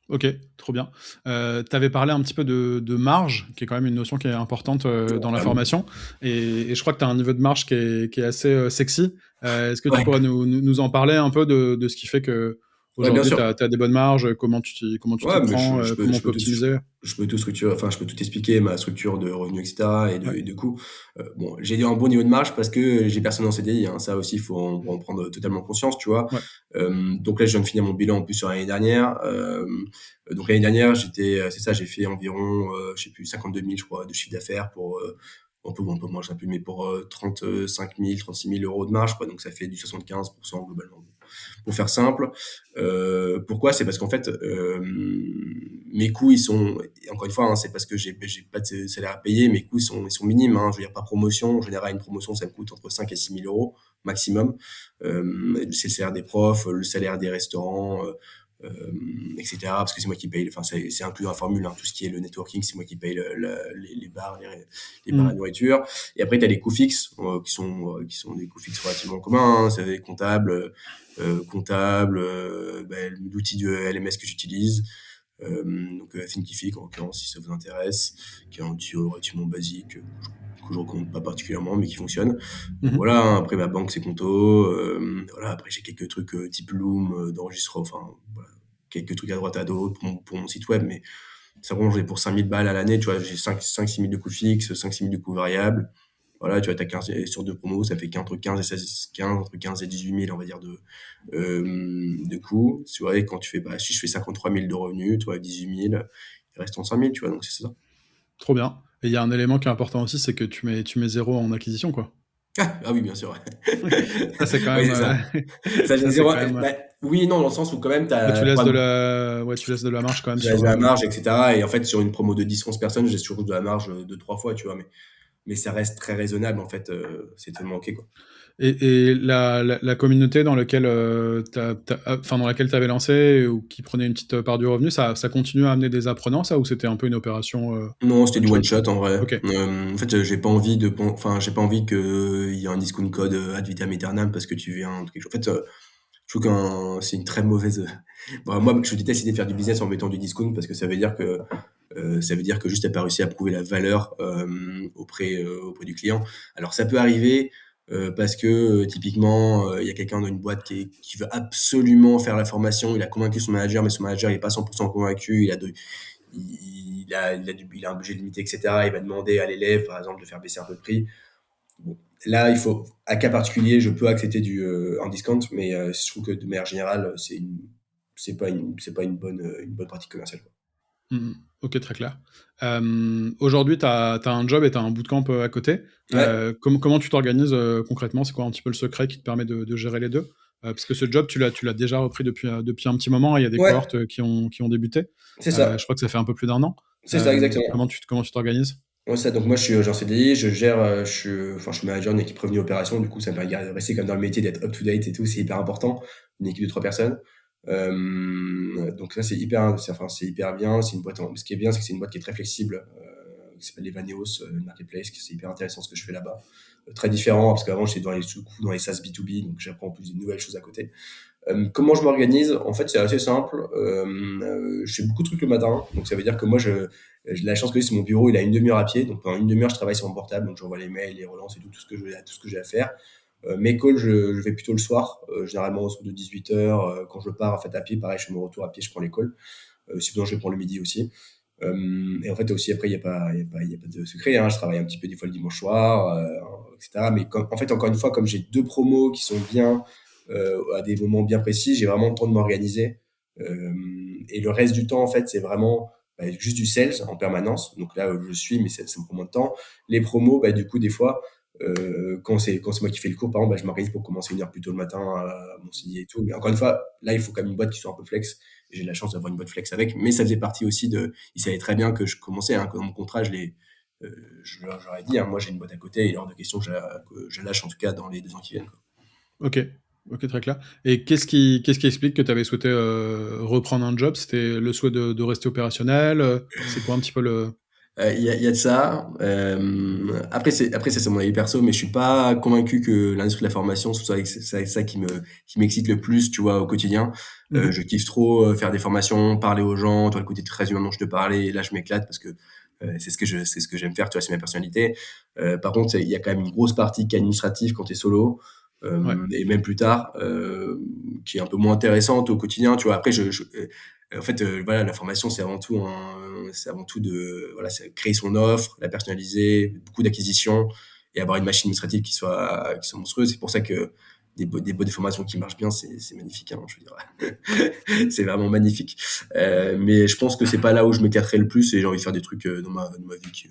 A: Ok, trop bien. Tu avais parlé un petit peu de marge, qui est quand même une notion qui est importante dans la
B: Carrément.
A: formation. Et je crois que tu as un niveau de marge qui est assez sexy. Est-ce que tu
B: Ouais.
A: pourrais nous en parler un peu de ce qui fait que
B: Ouais, bien
A: aujourd'hui tu
B: sûr.
A: as des bonnes marges, comment tu t'y
B: Ouais, mais
A: prends, comment on
B: je
A: peut
B: peux tout,
A: optimiser?
B: je peux tout structurer, enfin, je peux tout expliquer, ma structure de revenus, etc.,
A: Ouais,
B: et de coûts. Bon, j'ai un bon niveau de marge parce que j'ai personne en CDI, hein. Ça aussi, il faut en prendre totalement conscience, tu vois.
A: ouais.
B: Donc là, je viens de finir mon bilan en plus sur l'année dernière. Donc l'année dernière, c'est ça, j'ai fait environ, je sais plus, 52 000, je crois, de chiffre d'affaires pour, un peu moins, je sais plus, mais pour 35 000, 36 000 euros de marge, quoi. Donc ça fait du 75% globalement, pour faire simple. Pourquoi? C'est parce qu'en fait, mes coûts, ils sont, et encore une fois, hein, c'est parce que j'ai pas de salaire à payer, mes coûts ils sont minimes, hein. Je veux dire, par promotion, en général, une promotion, ça me coûte entre 5 et 6 000 euros maximum. C'est le salaire des profs, le salaire des restaurants, etc. Parce que c'est moi qui paye, enfin, c'est inclus dans la formule, hein, tout ce qui est le networking, c'est moi qui paye les bars, les bars à
A: Mhm.
B: nourriture. Et après, tu as les coûts fixes, qui sont des coûts fixes relativement communs, hein. C'est des comptables, l'outil de LMS que j'utilise, donc Thinkific en l'occurrence, si ça vous intéresse, qui est un outil relativement basique, que je recommande pas particulièrement, mais qui fonctionne. Donc
A: Mhm.
B: voilà, hein. Après ma banque, c'est Conto. Voilà, après j'ai quelques trucs type Loom, d'enregistrement, enfin voilà, quelques trucs à droite à gauche pour mon site web, mais ça vraiment j'en ai pour 5 000 balles à l'année, tu vois, j'ai 6 000 de coûts fixes, 5 6 000 de coûts variables. Voilà, tu vois, t'as 15, et sur 2 promos, ça fait qu'entre 15 et 16, 15, entre 15 et 18 000, on va dire, de coûts. Tu vois, et quand tu fais, bah, si je fais 53 000 de revenus, tu vois, 18 000, il reste en 5 000, tu vois, donc c'est ça.
A: Trop bien. Et il y a un élément qui est important aussi, c'est que tu mets zéro en acquisition, quoi.
B: Ah oui, bien sûr, ouais.
A: Ça, c'est quand
B: Oui,
A: même,
B: c'est ça. Ça, j'ai
A: ça, c'est
B: zéro,
A: quand même,
B: bah, oui et non, dans le sens où quand même,
A: bah,
B: pour
A: ouais, tu laisses de la marge quand même
B: j'ai
A: sur,
B: de la marge, etc. Et en fait, sur une promo de 10, 11 personnes, j'ai toujours de la marge de 3 fois, tu vois, mais ça reste très raisonnable, en fait, c'est tellement ok, quoi.
A: et la communauté dans laquelle enfin dans laquelle tu avais lancé ou qui prenait une petite part du revenu, ça continue à amener des apprenants, ça, ou c'était un peu une opération
B: Non, c'était
A: one
B: du one
A: shot?
B: shot en vrai.
A: Ok.
B: En fait, j'ai pas envie j'ai pas envie qu'il y ait un discount code ad vitam aeternam parce que tu viens de quelque chose. En fait, je trouve que c'est une très mauvaise. Bon, moi, je déteste l'idée de faire du business en mettant du discount parce que ça veut dire que juste t'as pas réussi à prouver la valeur auprès du client. Alors ça peut arriver parce que typiquement il y a quelqu'un dans une boîte qui veut absolument faire la formation, il a convaincu son manager, mais son manager il est pas 100% convaincu, il a un budget limité, etc. Il va demander à l'élève, par exemple, de faire baisser un peu le prix. Bon, là, à cas particulier, je peux accepter un discount, mais je trouve que de manière générale, c'est pas une bonne pratique commerciale, quoi.
A: Mhm. Ok, très clair. Aujourd'hui, tu as un job et tu as un bootcamp à côté.
B: Ouais,
A: Comment tu t'organises concrètement? C'est quoi un petit peu le secret qui te permet de gérer les deux? Parce que ce job, tu l'as déjà repris depuis un petit moment, et il y a des
B: ouais,
A: cohortes qui ont débuté.
B: c'est ça,
A: Je crois que ça fait un peu plus d'un an.
B: c'est ça exactement.
A: Comment tu t'organises?
B: Ouais, ça, donc moi, je suis en CDI, je gère, je suis manager d'une équipe revenu opération, du coup, ça me permet de rester comme dans le métier, d'être up to date et tout, c'est hyper important. Une équipe de 3 personnes. Donc ça, c'est hyper bien. C'est une boîte ce qui est bien, c'est que c'est une boîte qui est très flexible, qui s'appelle Evaneos, Marketplace, c'est hyper intéressant ce que je fais là-bas. Très différent, parce qu'avant, j'étais dans les SaaS B2B, donc j'apprends en plus des nouvelles choses à côté. Comment je m'organise? En fait, c'est assez simple. Je fais beaucoup de trucs le matin, donc ça veut dire que moi, j'ai la chance que c'est mon bureau, il a une demi-heure à pied, donc pendant une demi-heure, je travaille sur mon portable, donc j'envoie les mails, les relances et tout ce que j'ai à faire. Mes calls, je fais plutôt le soir, généralement autour de 18h. Quand je pars en fait à pied, pareil, je fais mon retour à pied, je prends les calls. Sinon, je les prends le midi aussi. Et en fait aussi après, il y a pas de secret, hein. Je travaille un petit peu des fois le dimanche soir, etc. Mais en fait, encore une fois, comme j'ai deux promos qui sont bien à des moments bien précis, j'ai vraiment le temps de m'organiser. Et le reste du temps, en fait, c'est vraiment juste du sales en permanence. Donc là, je suis, mais ça me prend moins de temps. Les promos, du coup, des fois, quand c'est moi qui fais le cours, par exemple, je m'organise pour commencer une heure plus tôt le matin à m'enseigner et tout. Mais encore une fois, là, il faut quand même une boîte qui soit un peu flex. Et j'ai la chance d'avoir une boîte flex avec. Mais ça faisait partie aussi de. Ils savaient très bien que je commençais, hein, que dans mon contrat, euh, je leur ai dit, hein, moi j'ai une boîte à côté, il est hors de question que je lâche en tout cas dans les 2 ans qui viennent, quoi.
A: Ok, ok, très clair. Et qu'est-ce qui explique que tu avais souhaité reprendre un job? C'était le souhait de rester opérationnel? C'est quoi un petit peu le...
B: Il y a de ça. Après, ça, c'est mon avis perso, mais je suis pas convaincu que l'industrie de la formation, ce soit ça qui m'excite le plus, tu vois, au quotidien. Je
A: Mhm.
B: kiffe trop faire des formations, parler aux gens, toi, le côté très humain dont je te parlais, là, je m'éclate parce que c'est ce que j'aime faire, tu vois, c'est ma personnalité. Par contre, il y a quand même une grosse partie qui est administrative quand tu es solo,
A: Ouais,
B: et même plus tard, qui est un peu moins intéressante au quotidien, tu vois. Après, en fait, voilà, la formation, c'est avant tout de, voilà, c'est créer son offre, la personnaliser, beaucoup d'acquisitions et avoir une machine administrative qui soit monstrueuse. C'est pour ça que des boîtes de formation qui marchent bien, c'est magnifique, hein, je veux dire. C'est vraiment magnifique. Mais je pense que c'est pas là où je m'éclaterais le plus et j'ai envie de faire des trucs dans ma vie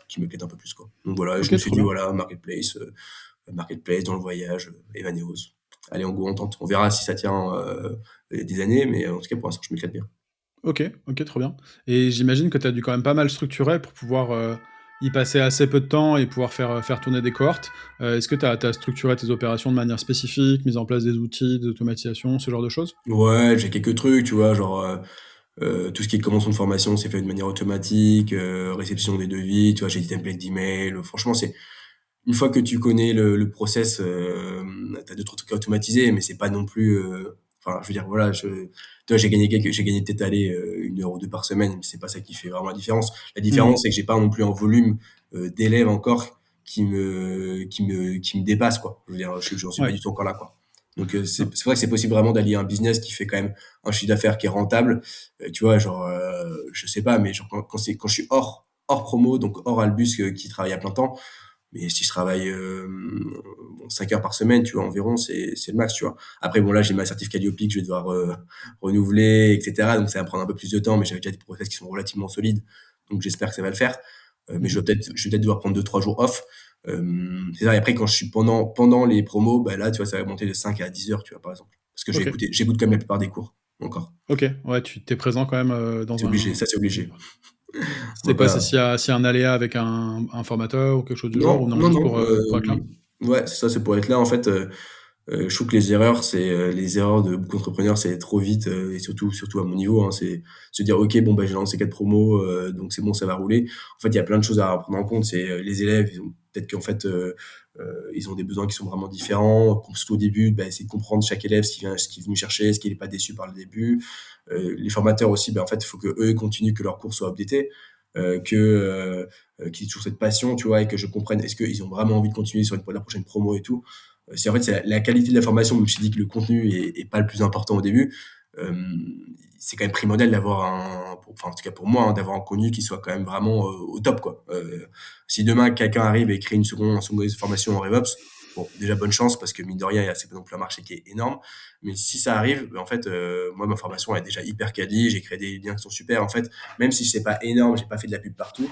B: qui m'éclatent un peu plus, quoi. Donc voilà, je me
A: ok,
B: suis
A: trop
B: dit,
A: bien.
B: voilà, marketplace dans le voyage, Evaneos. Allez, en go, on tente. On verra si ça tient des années, mais en tout cas, pour l'instant, je m'éclate bien.
A: Ok, ok, trop bien. Et j'imagine que tu as dû quand même pas mal structurer pour pouvoir y passer assez peu de temps et pouvoir faire tourner des cohortes. Est-ce que tu as structuré tes opérations de manière spécifique, mis en place des outils, des automatisations, ce genre de choses?
B: Ouais, j'ai quelques trucs, tu vois, genre tout ce qui est commencement de formation, c'est fait de manière automatique, réception des devis, tu vois, j'ai des templates d'email. Franchement, c'est une fois que tu connais le process, t'as deux trois trucs à automatiser, mais c'est pas non plus. Enfin, je veux dire, voilà, tu vois, j'ai gagné peut-être aller 1 heure ou deux par semaine, mais c'est pas ça qui fait vraiment la différence. La
A: Mhm.
B: différence, c'est que j'ai pas non plus un volume d'élèves encore qui me dépasse, quoi. Je veux dire, j'en suis pas
A: Ouais.
B: du tout encore là, quoi. Donc
A: Non.
B: c'est vrai que c'est possible vraiment d'allier un business qui fait quand même un chiffre d'affaires qui est rentable. Tu vois, genre, je sais pas, mais genre quand je suis hors promo, donc hors Albus qui travaille à plein temps, mais si je travaille 5 heures par semaine, tu vois, environ, c'est le max, tu vois. Après, bon, là, j'ai ma certif Calliope que je vais devoir renouveler, etc. Donc, ça va prendre un peu plus de temps, mais j'avais déjà des process qui sont relativement solides. Donc, j'espère que ça va le faire. Mais
A: Mhm.
B: je vais peut-être devoir prendre 2 3 jours off. C'est ça. Et après, quand je suis pendant les promos, bah là, tu vois, ça va monter de 5 à 10 heures, tu vois, par exemple. Parce que
A: Ok,
B: j'écoute quand même la plupart des cours, encore.
A: ok. Ouais, tu t'es présent quand même
B: C'est
A: dans
B: obligé,
A: un...
B: ça, c'est obligé. On
A: C'est
B: va
A: quoi,
B: pas.
A: s'il y a un aléa avec un formateur ou quelque chose du genre, ou
B: Non,
A: non,
B: non,
A: juste
B: non.
A: pour être là?
B: Ouais, c'est ça, c'est pour être là. En fait, je trouve que les erreurs de beaucoup d'entrepreneurs, c'est trop vite, et surtout à mon niveau, hein, c'est se dire, ok, bon, bah, j'ai lancé 4 promos, donc c'est bon, ça va rouler. En fait, il y a plein de choses à prendre en compte. C'est les élèves, ils ont peut-être qu'en fait, ils ont des besoins qui sont vraiment différents. Surtout au début, bah, essayer de comprendre chaque élève ce qu'il est venu chercher, ce qu'il n'est pas déçu par le début. Les formateurs aussi, bah, en fait, il faut que eux continuent, que leur cours soit updaté, qu'il y ait toujours cette passion, tu vois, et que je comprenne est-ce qu'ils ont vraiment envie de continuer sur la prochaine promo et tout. C'est en fait c'est la qualité de la formation, même si je dis que le contenu est pas le plus important au début. euh, c'est quand même primordial d'avoir enfin en tout cas pour moi, hein, d'avoir un contenu qui soit quand même vraiment au top, quoi. Si demain quelqu'un arrive et crée une seconde formation en RevOps, bon, déjà bonne chance parce que mine de rien, c'est pas non plus un marché qui est énorme. Mais si ça arrive, ben, en fait, moi ma formation elle est déjà hyper quali, j'ai créé des liens qui sont super. En fait, même si c'est pas énorme, j'ai pas fait de la pub partout,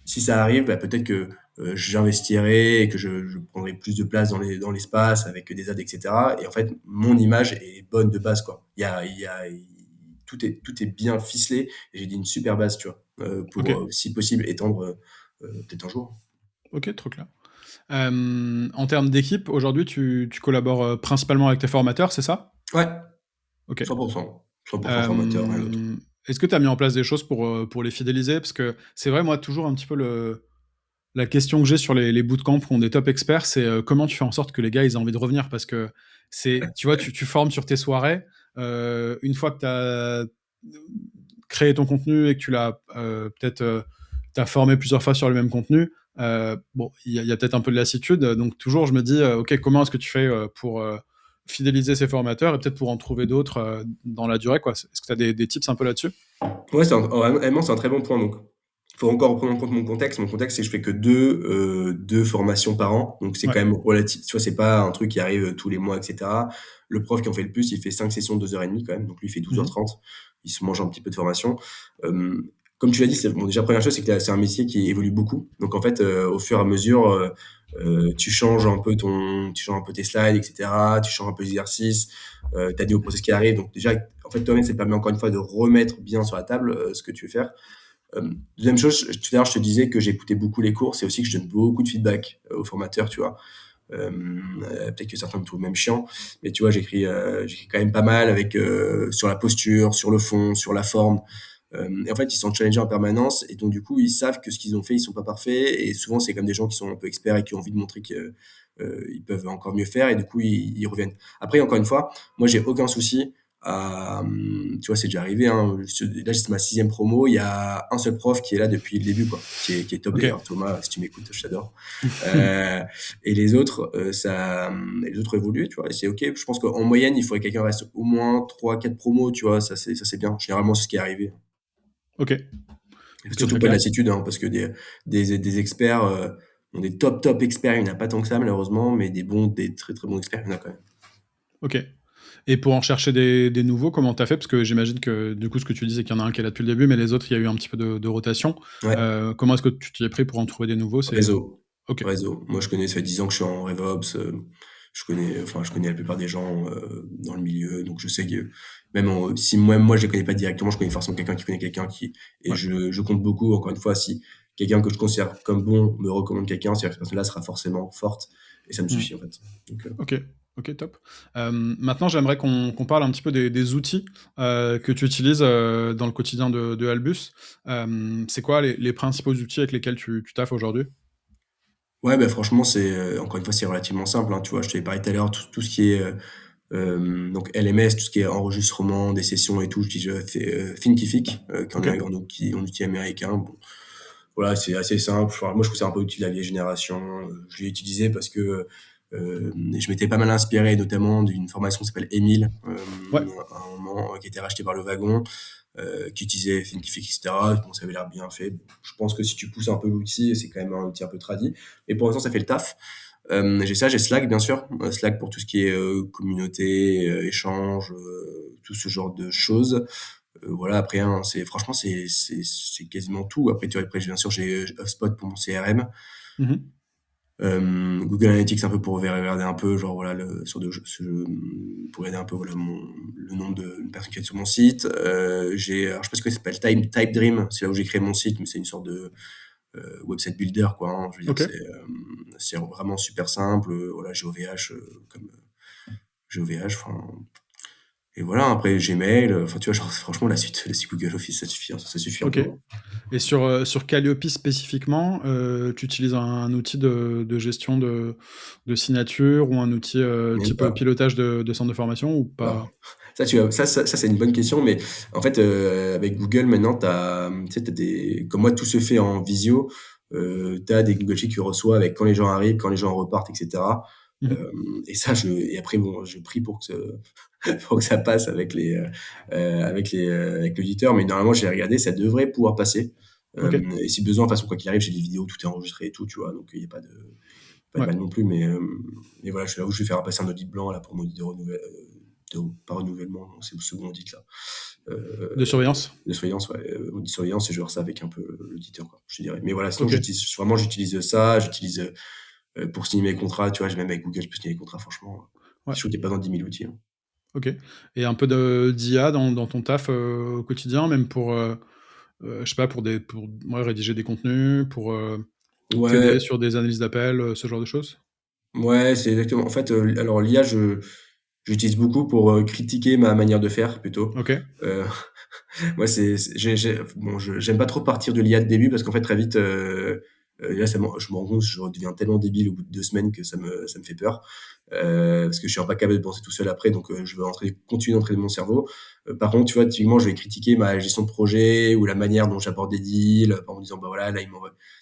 B: si ça arrive, bah, peut-être que j'investirai et que je prendrai plus de place dans l'espace avec des ads, etc. Et en fait, mon image est bonne de base, quoi. Tout est bien ficelé et j'ai dit une super base, tu vois,
A: Ok.
B: pour, si possible, étendre. peut-être un jour.
A: Ok, trop clair. En termes d'équipe, aujourd'hui, tu collabores principalement avec tes formateurs, c'est ça?
B: Ouais,
A: Ok.
B: 100%. 100% formateur, rien d'autre.
A: Euh, Est-ce que tu as mis en place des choses pour les fidéliser? Parce que c'est vrai, moi, toujours un petit peu la question que j'ai sur les bootcamps qui ont des top experts, c'est comment tu fais en sorte que les gars ils aient envie de revenir parce que tu vois, tu formes sur tes soirées. Une fois que tu as créé ton contenu et que tu l'as peut-être t'as formé plusieurs fois sur le même contenu, bon, il y a peut-être un peu de lassitude. Donc toujours, je me dis, ok, comment est-ce que tu fais pour fidéliser ces formateurs et peut-être pour en trouver d'autres dans la durée, quoi. Est-ce que tu as des tips un peu là-dessus?
B: Ouais, réellement, c'est un très bon point. Donc, il faut encore prendre en compte mon contexte. Mon contexte, c'est que je fais que deux formations par an. Donc, c'est
A: Ouais.
B: quand même relatif. Tu vois, c'est pas un truc qui arrive tous les mois, etc. Le prof qui en fait le plus, il fait 5 sessions de 2h30 quand même. Donc, lui, il fait
A: Mhm.
B: 12h30. Il se mange un petit peu de formation. Euh, Comme tu l'as dit, bon, déjà, première chose, c'est que c'est un métier qui évolue beaucoup. Donc, en fait, au fur et à mesure, tu changes un peu tes slides, etc. Tu changes un peu les exercices. Tu as des nouveaux process qui arrivent. Donc, déjà, en fait, toi-même, ça te permet encore une fois de remettre bien sur la table ce que tu veux faire. Deuxième chose, tout à l'heure, je te disais que j'écoutais beaucoup les cours. C'est aussi que je donne beaucoup de feedback aux formateurs, tu vois. Peut-être que certains me trouvent même chiant, mais tu vois, j'écris quand même pas mal avec sur la posture, sur le fond, sur la forme. Et en fait, ils sont challengés en permanence, et donc du coup, ils savent que ce qu'ils ont fait, ils sont pas parfaits, et souvent, c'est comme des gens qui sont un peu experts et qui ont envie de montrer qu'ils peuvent encore mieux faire, et du coup, ils reviennent. Après, encore une fois, moi, j'ai aucun souci tu vois, c'est déjà arrivé, hein. Là, c'est ma 6e promo. Il y a un seul prof qui est là depuis le début, quoi, qui est top
A: Ok.
B: d'ailleurs. Thomas, si tu m'écoutes, je t'adore. Euh, et les autres évoluent, tu vois, et c'est ok. Je pense qu'en moyenne, il faudrait que quelqu'un reste au moins 3 4 promos, tu vois, ça c'est bien. Généralement, c'est ce qui est arrivé.
A: Ok.
B: Et
A: Ok,
B: surtout
A: très
B: pas de
A: clair.
B: lassitude, hein, parce que des experts, des top experts, il n'y en a pas tant que ça, malheureusement, mais des très très bons experts, il y en a quand même.
A: Ok. Et pour en chercher des nouveaux, comment t'as fait? Parce que j'imagine que du coup, ce que tu dis, c'est qu'il y en a un qui est là depuis le début, mais les autres, il y a eu un petit peu de rotation.
B: Ouais,
A: Comment est-ce que tu t'y es pris pour en trouver des nouveaux?
B: réseau.
A: Ok.
B: Réseau. Moi, je connais, ça fait 10 ans que je suis en RevOps. Je connais la plupart des gens dans le milieu, donc je sais que si moi je les connais pas directement, je connais forcément quelqu'un qui connaît quelqu'un et
A: Ouais.
B: je compte beaucoup. Encore une fois, si quelqu'un que je considère comme bon me recommande quelqu'un, c'est-à-dire que cette personne-là sera forcément forte et ça me
A: Hmm.
B: suffit en fait. Donc,
A: Ok. Ok, top. Maintenant, j'aimerais qu'on parle un petit peu des outils que tu utilises dans le quotidien de Albus. C'est quoi les principaux outils avec lesquels tu taffes aujourd'hui?
B: ouais, bah, franchement, encore une fois, c'est relativement simple, hein, tu vois. Je t'avais parlé tout à l'heure, tout ce qui est donc LMS, tout ce qui est enregistrement des sessions et tout, j'utilise Thinkific, qui en
A: Ok.
B: est un outil américain. Bon, voilà, c'est assez simple. Enfin, moi, je trouve que c'est un peu outil de la vieille génération. Je l'ai utilisé parce que je m'étais pas mal inspiré, notamment d'une formation qui s'appelle Emile,
A: Ouais.
B: à un moment, qui était rachetée par Le Wagon, qui utilisait Thinkific, etc. Bon, ça avait l'air bien fait. Bon, je pense que si tu pousses un peu l'outil, c'est quand même un outil un peu tradi. Mais pour l'instant, ça fait le taf. J'ai ça, j'ai Slack, bien sûr. Slack pour tout ce qui est communauté, échange, tout ce genre de choses. Voilà, après, hein, franchement, c'est quasiment tout. Après, tu vois, après, bien sûr, j'ai HubSpot pour mon CRM.
A: Mhm.
B: Google Analytics un peu pour regarder un peu, genre, voilà, pour regarder un peu, voilà, le nombre de personnes qui sont sur mon site. Alors, je sais pas ce que ça s'appelle, Type Dream. C'est là où j'ai créé mon site, mais c'est une sorte de website builder, quoi, hein. Je veux dire,
A: Ok.
B: c'est vraiment super simple. Voilà, GOVH, GOVH, enfin, et voilà, après Gmail, enfin, tu vois, genre, franchement, la suite Google Office, ça suffit, hein, ça suffit
A: Ok.
B: amplement.
A: Et sur Calliope spécifiquement, tu utilises un outil de gestion de signature ou un outil
B: Même
A: type
B: pas.
A: pilotage de centre de formation ou
B: Non.
A: pas?
B: Ça, c'est une bonne question, mais en fait, avec Google, maintenant, tu sais, comme moi, tout se fait en visio, t'as des Google Sheets que tu reçois avec quand les gens arrivent, quand les gens repartent, etc.
A: Mhm.
B: Euh, et après, bon, je prie pour pour que ça passe avec l'auditeur, mais normalement, j'ai regardé, ça devrait pouvoir passer.
A: Ok.
B: Et si besoin, de toute façon, quoi qu'il arrive, j'ai des vidéos, tout est enregistré et tout, tu vois, donc il n'y a pas de
A: Ouais.
B: mal non plus, mais voilà, je vais faire passer un audit blanc là pour mon audit pas renouvellement, non, c'est le second audit là.
A: De surveillance?
B: De surveillance, ouais, audit surveillance, et je vais voir ça avec un peu l'auditeur, quoi, je te dirais. Mais voilà, sinon
A: Ok.
B: j'utilise ça, pour signer mes contrats, tu vois, même avec Google, je peux signer les contrats, franchement.
A: Ouais.
B: Je trouve qu'il n'y a pas dans 10 000 outils, hein.
A: Ok. Et un peu d'IA dans ton taf au quotidien, même pour je sais pas, pour ouais, rédiger des contenus, pour t'aider
B: Ouais,
A: sur des analyses d'appels, ce genre de choses?
B: ouais, c'est exactement. En fait, alors l'IA, j'utilise beaucoup pour critiquer ma manière de faire plutôt.
A: OK.
B: Euh, Moi, bon, j'aime pas trop partir de l'IA de début parce qu'en fait, très vite, là, je me rends compte que je redeviens tellement débile au bout de 2 semaines que ça me fait peur. Parce que je suis incapable de penser tout seul après, donc je veux continuer d'entraîner mon cerveau. Par contre, tu vois, typiquement, je vais critiquer ma gestion de projet ou la manière dont j'aborde des deals, en me disant, bah voilà, là,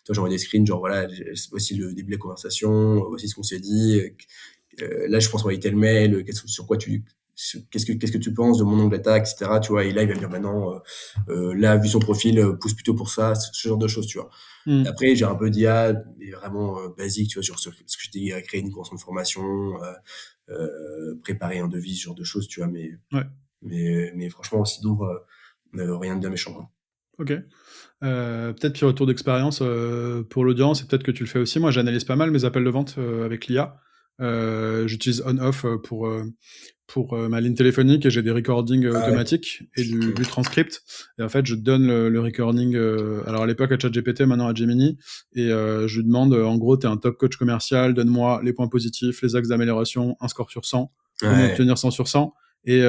B: j'envoie des screens, genre voilà, voici le début de la conversation, voici ce qu'on s'est dit. Là, je pense envoyer tel mail, qu'est-ce que tu penses de mon angle d'attaque, etc. Tu vois, et là, il va me dire, maintenant, là, vu son profil, pousse plutôt pour ça, ce genre de choses, tu vois.
A: Mmh.
B: Après, j'ai un peu d'IA, mais vraiment basique, tu vois, genre ce que je t'ai dit, créer une convention de formation, préparer un devis, ce genre de choses, tu vois,
A: Ouais.
B: mais franchement, sinon, rien de bien méchant, quoi.
A: OK. Peut-être puis retour d'expérience, pour l'audience et peut-être que tu le fais aussi. Moi, j'analyse pas mal mes appels de vente, avec l'IA. J'utilise on-off, pour ma ligne téléphonique et j'ai des recordings,
B: Ah ouais.
A: automatiques et du transcript et en fait, je donne le recording, alors à l'époque à ChatGPT, maintenant à Gemini et je lui demande, en gros: «Tu es un top coach commercial, donne-moi les points positifs, les axes d'amélioration, un score sur 100. Comment
B: Ouais.
A: obtenir 100 sur 100?» et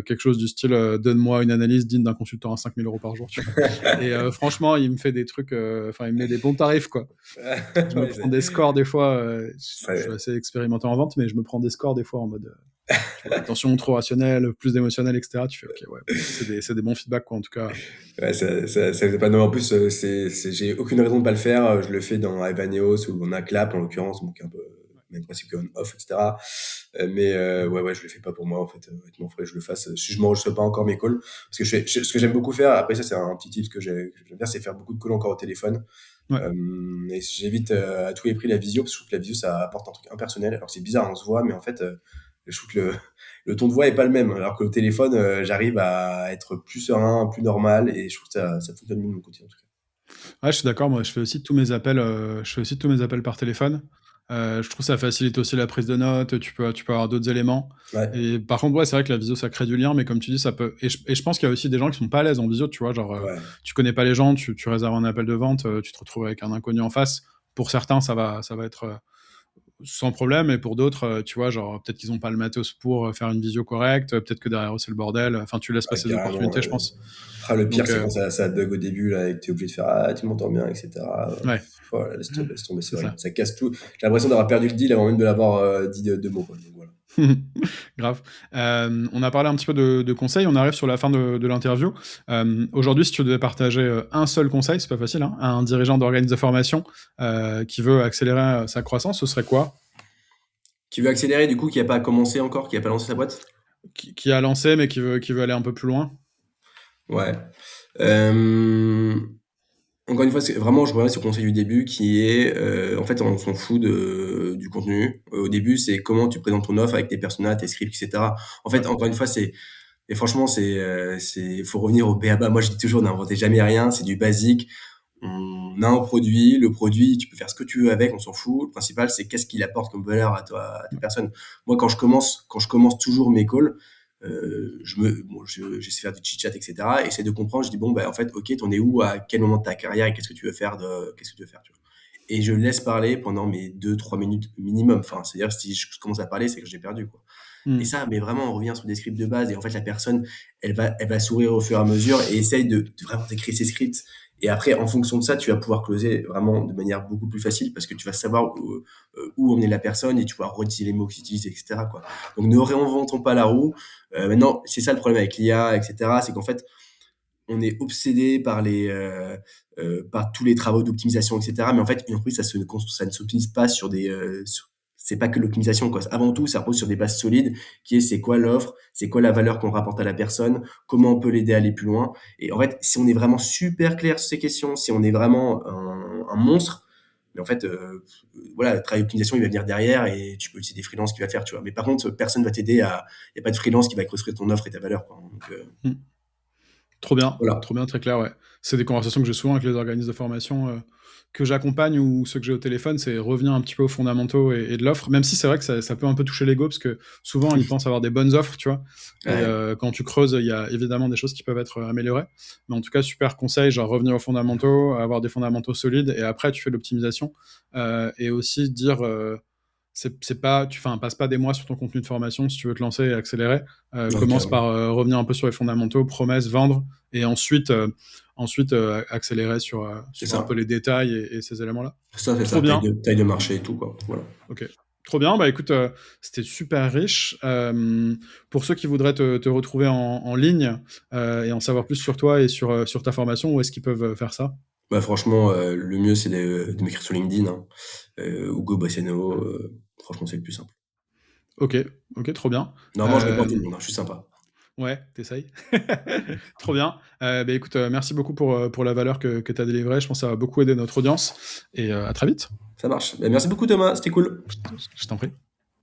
A: quelque chose du style, «Donne-moi une analyse digne d'un consultant à 5 000 € par jour», tu vois? Et franchement, il me fait des trucs, enfin, il me met des bons tarifs, quoi. Je me
B: Ouais,
A: prends des scores des fois, je suis
B: ouais.
A: assez expérimenté en vente, mais je me prends des scores des fois en mode, tu vois, attention, trop rationnel, plus d'émotionnel, et cetera. Tu fais: «OK, ouais, bon, c'est des bons feedbacks, quoi, en tout cas».
B: Ouais, ça faisait pas non, en plus, j'ai aucune raison de pas le faire. Je le fais dans Ivaneos ou on a Clap, en l'occurrence, donc un peu même principe que on-off, etc. Mais ouais, ouais, je le fais pas pour moi, en fait. Honnêtement, faudrait que je le fasse. Si je m'enregistre pas encore mes calls, parce que ce que j'aime beaucoup faire, après ça, c'est un petit tip que j'aime faire, c'est faire beaucoup de calls encore au téléphone.
A: Ouais.
B: Et j'évite à tous les prix la visio, parce que je trouve que la visio, ça apporte un truc impersonnel. Alors c'est bizarre, on se voit, mais en fait, je trouve que le ton de voix est pas le même. Alors que le téléphone, j'arrive à être plus serein, plus normal, et je trouve que ça fonctionne mieux de mon côté, en tout
A: Ouais, je suis d'accord, moi, je fais aussi tous mes appels par téléphone. Je trouve que ça facilite aussi la prise de notes, tu peux avoir d'autres éléments
B: cas. Ouais,
A: et par contre, ouais, c'est vrai que la visio, ça crée du lien, mais comme tu dis, ça peut et je pense qu'il y a aussi des gens qui sont pas à l'aise en visio, tu vois? Genre,
B: ouais.
A: tu connais pas les gens, tu réserves un appel de vente, tu te retrouves avec un inconnu en face. Pour certains, ça va être, sans problème et pour d'autres, tu vois, genre, peut-être qu'ils ont pas le matos pour, faire une visio correcte, peut-être que derrière eux, c'est le bordel. Enfin, tu laisses
B: Ouais,
A: passer des
B: carrément.
A: opportunités, je pense.
B: Ah, le pire,
A: Donc
B: c'est quand ça bug au début, là, et que t'es obligé de faire ah, tu m'entends bien, etc.
A: ouais,
B: Voilà, laisse tomber, c'est
A: c'est
B: horrible.
A: ça.
B: Ça casse tout. J'ai l'impression d'avoir perdu le deal avant même de l'avoir dit deux mots, quoi. Donc voilà.
A: Grave. On a parlé un petit peu de conseils, on arrive sur la fin de l'interview. Aujourd'hui, si tu devais partager, un seul conseil, c'est pas facile, hein, à un dirigeant d'organisme de formation, qui veut accélérer, sa croissance, ce serait quoi?
B: Qui veut accélérer, du coup, qui a pas commencé encore, qui a pas lancé sa boîte?
A: Qui a lancé, mais qui veut aller un peu plus loin?
B: Ouais. Euh, Encore une fois, c'est vraiment, je reviens sur le conseil du début qui est, en fait, on s'en fout du contenu. Au début, c'est comment tu présentes ton offre avec tes personas, tes scripts, etc. En
A: Ouais.
B: fait, encore une fois, et franchement, faut revenir au b.a-ba. Moi, je dis toujours, n'inventez jamais rien, c'est du basique. On a un produit, le produit, tu peux faire ce que tu veux avec, on s'en fout. Le principal, c'est qu'est-ce qu'il apporte comme valeur à toi, à tes personnes. Moi, quand je commence toujours mes calls, j'essaie de faire du chit-chat, etc. Essaie de comprendre, je dis, bon, bah, en fait, ok, t'en es où, à quel moment de ta carrière et qu'est-ce que tu veux faire, tu vois. Et je laisse parler pendant mes 2, 3 minutes minimum. Enfin, c'est-à-dire, si je commence à parler, c'est que j'ai perdu, quoi. Et
A: Mmh.
B: ça, mais vraiment, on revient sur des scripts de base. Et en fait, la personne, elle va sourire au fur et à mesure et essaye de vraiment d'écrire ses scripts. Et après, en fonction de ça, tu vas pouvoir closer vraiment de manière beaucoup plus facile parce que tu vas savoir où emmener la personne et tu vas redire les mots que tu utilises, etc., quoi. Donc, ne réinventons pas la roue. Maintenant, c'est ça le problème avec l'IA, etc., c'est qu'en fait, on est obsédé par tous les travaux d'optimisation, etc. Mais en fait, une entreprise, ça ne s'optimise pas c'est pas que l'optimisation, quoi. Avant tout, ça repose sur des bases solides, qui est c'est quoi l'offre, c'est quoi la valeur qu'on rapporte à la personne, comment on peut l'aider à aller plus loin. Et en fait, si on est vraiment super clair sur ces questions, si on est vraiment un monstre, mais en fait, voilà, le travail d'optimisation, il va venir derrière et tu peux utiliser des freelances qui va faire, tu vois. Mais par contre, personne va t'aider il n'y a pas de freelance qui va construire ton offre et ta valeur, quoi. Donc,
A: Mmh.
B: Voilà.
A: Trop bien, très clair, ouais. C'est des conversations que j'ai souvent avec les organismes de formation que j'accompagne ou ceux que j'ai au téléphone, c'est revenir un petit peu aux fondamentaux et de l'offre, même si c'est vrai que ça peut un peu toucher l'ego, parce que souvent ils pensent avoir des bonnes offres, tu vois, et
B: Ouais.
A: quand tu creuses, il y a évidemment des choses qui peuvent être améliorées, mais en tout cas, super conseil, genre revenir aux fondamentaux, avoir des fondamentaux solides, et après tu fais l'optimisation, et aussi dire... c'est pas, enfin, passe pas des mois sur ton contenu de formation si tu veux te lancer et accélérer.
B: Ouais,
A: Commence
B: carrément.
A: par revenir un peu sur les fondamentaux, promesses, vendre, et ensuite accélérer
B: C'est
A: sur un peu
B: ça.
A: les détails et ces éléments-là.
B: C'est
A: Trop
B: ça.
A: bien.
B: Taille de marché et tout, quoi. Voilà.
A: Ok. Trop bien. Bah écoute, c'était super riche. Pour ceux qui voudraient te retrouver en ligne et en savoir plus sur toi et sur ta formation, où est-ce qu'ils peuvent faire ça?
B: Bah, franchement, le mieux, c'est de m'écrire sur LinkedIn, hein. Hugo Bassiano, franchement, c'est le plus simple.
A: Ok, ok, trop bien.
B: Normalement, je réponds à tout le monde, hein, je suis sympa.
A: Ouais, t'essayes. Trop bien. Bah, écoute, merci beaucoup pour la valeur que tu as délivrée. Je pense que ça va beaucoup aider notre audience. Et à très vite.
B: Ça marche. Bah, merci beaucoup, Thomas, c'était cool.
A: Je t'en prie.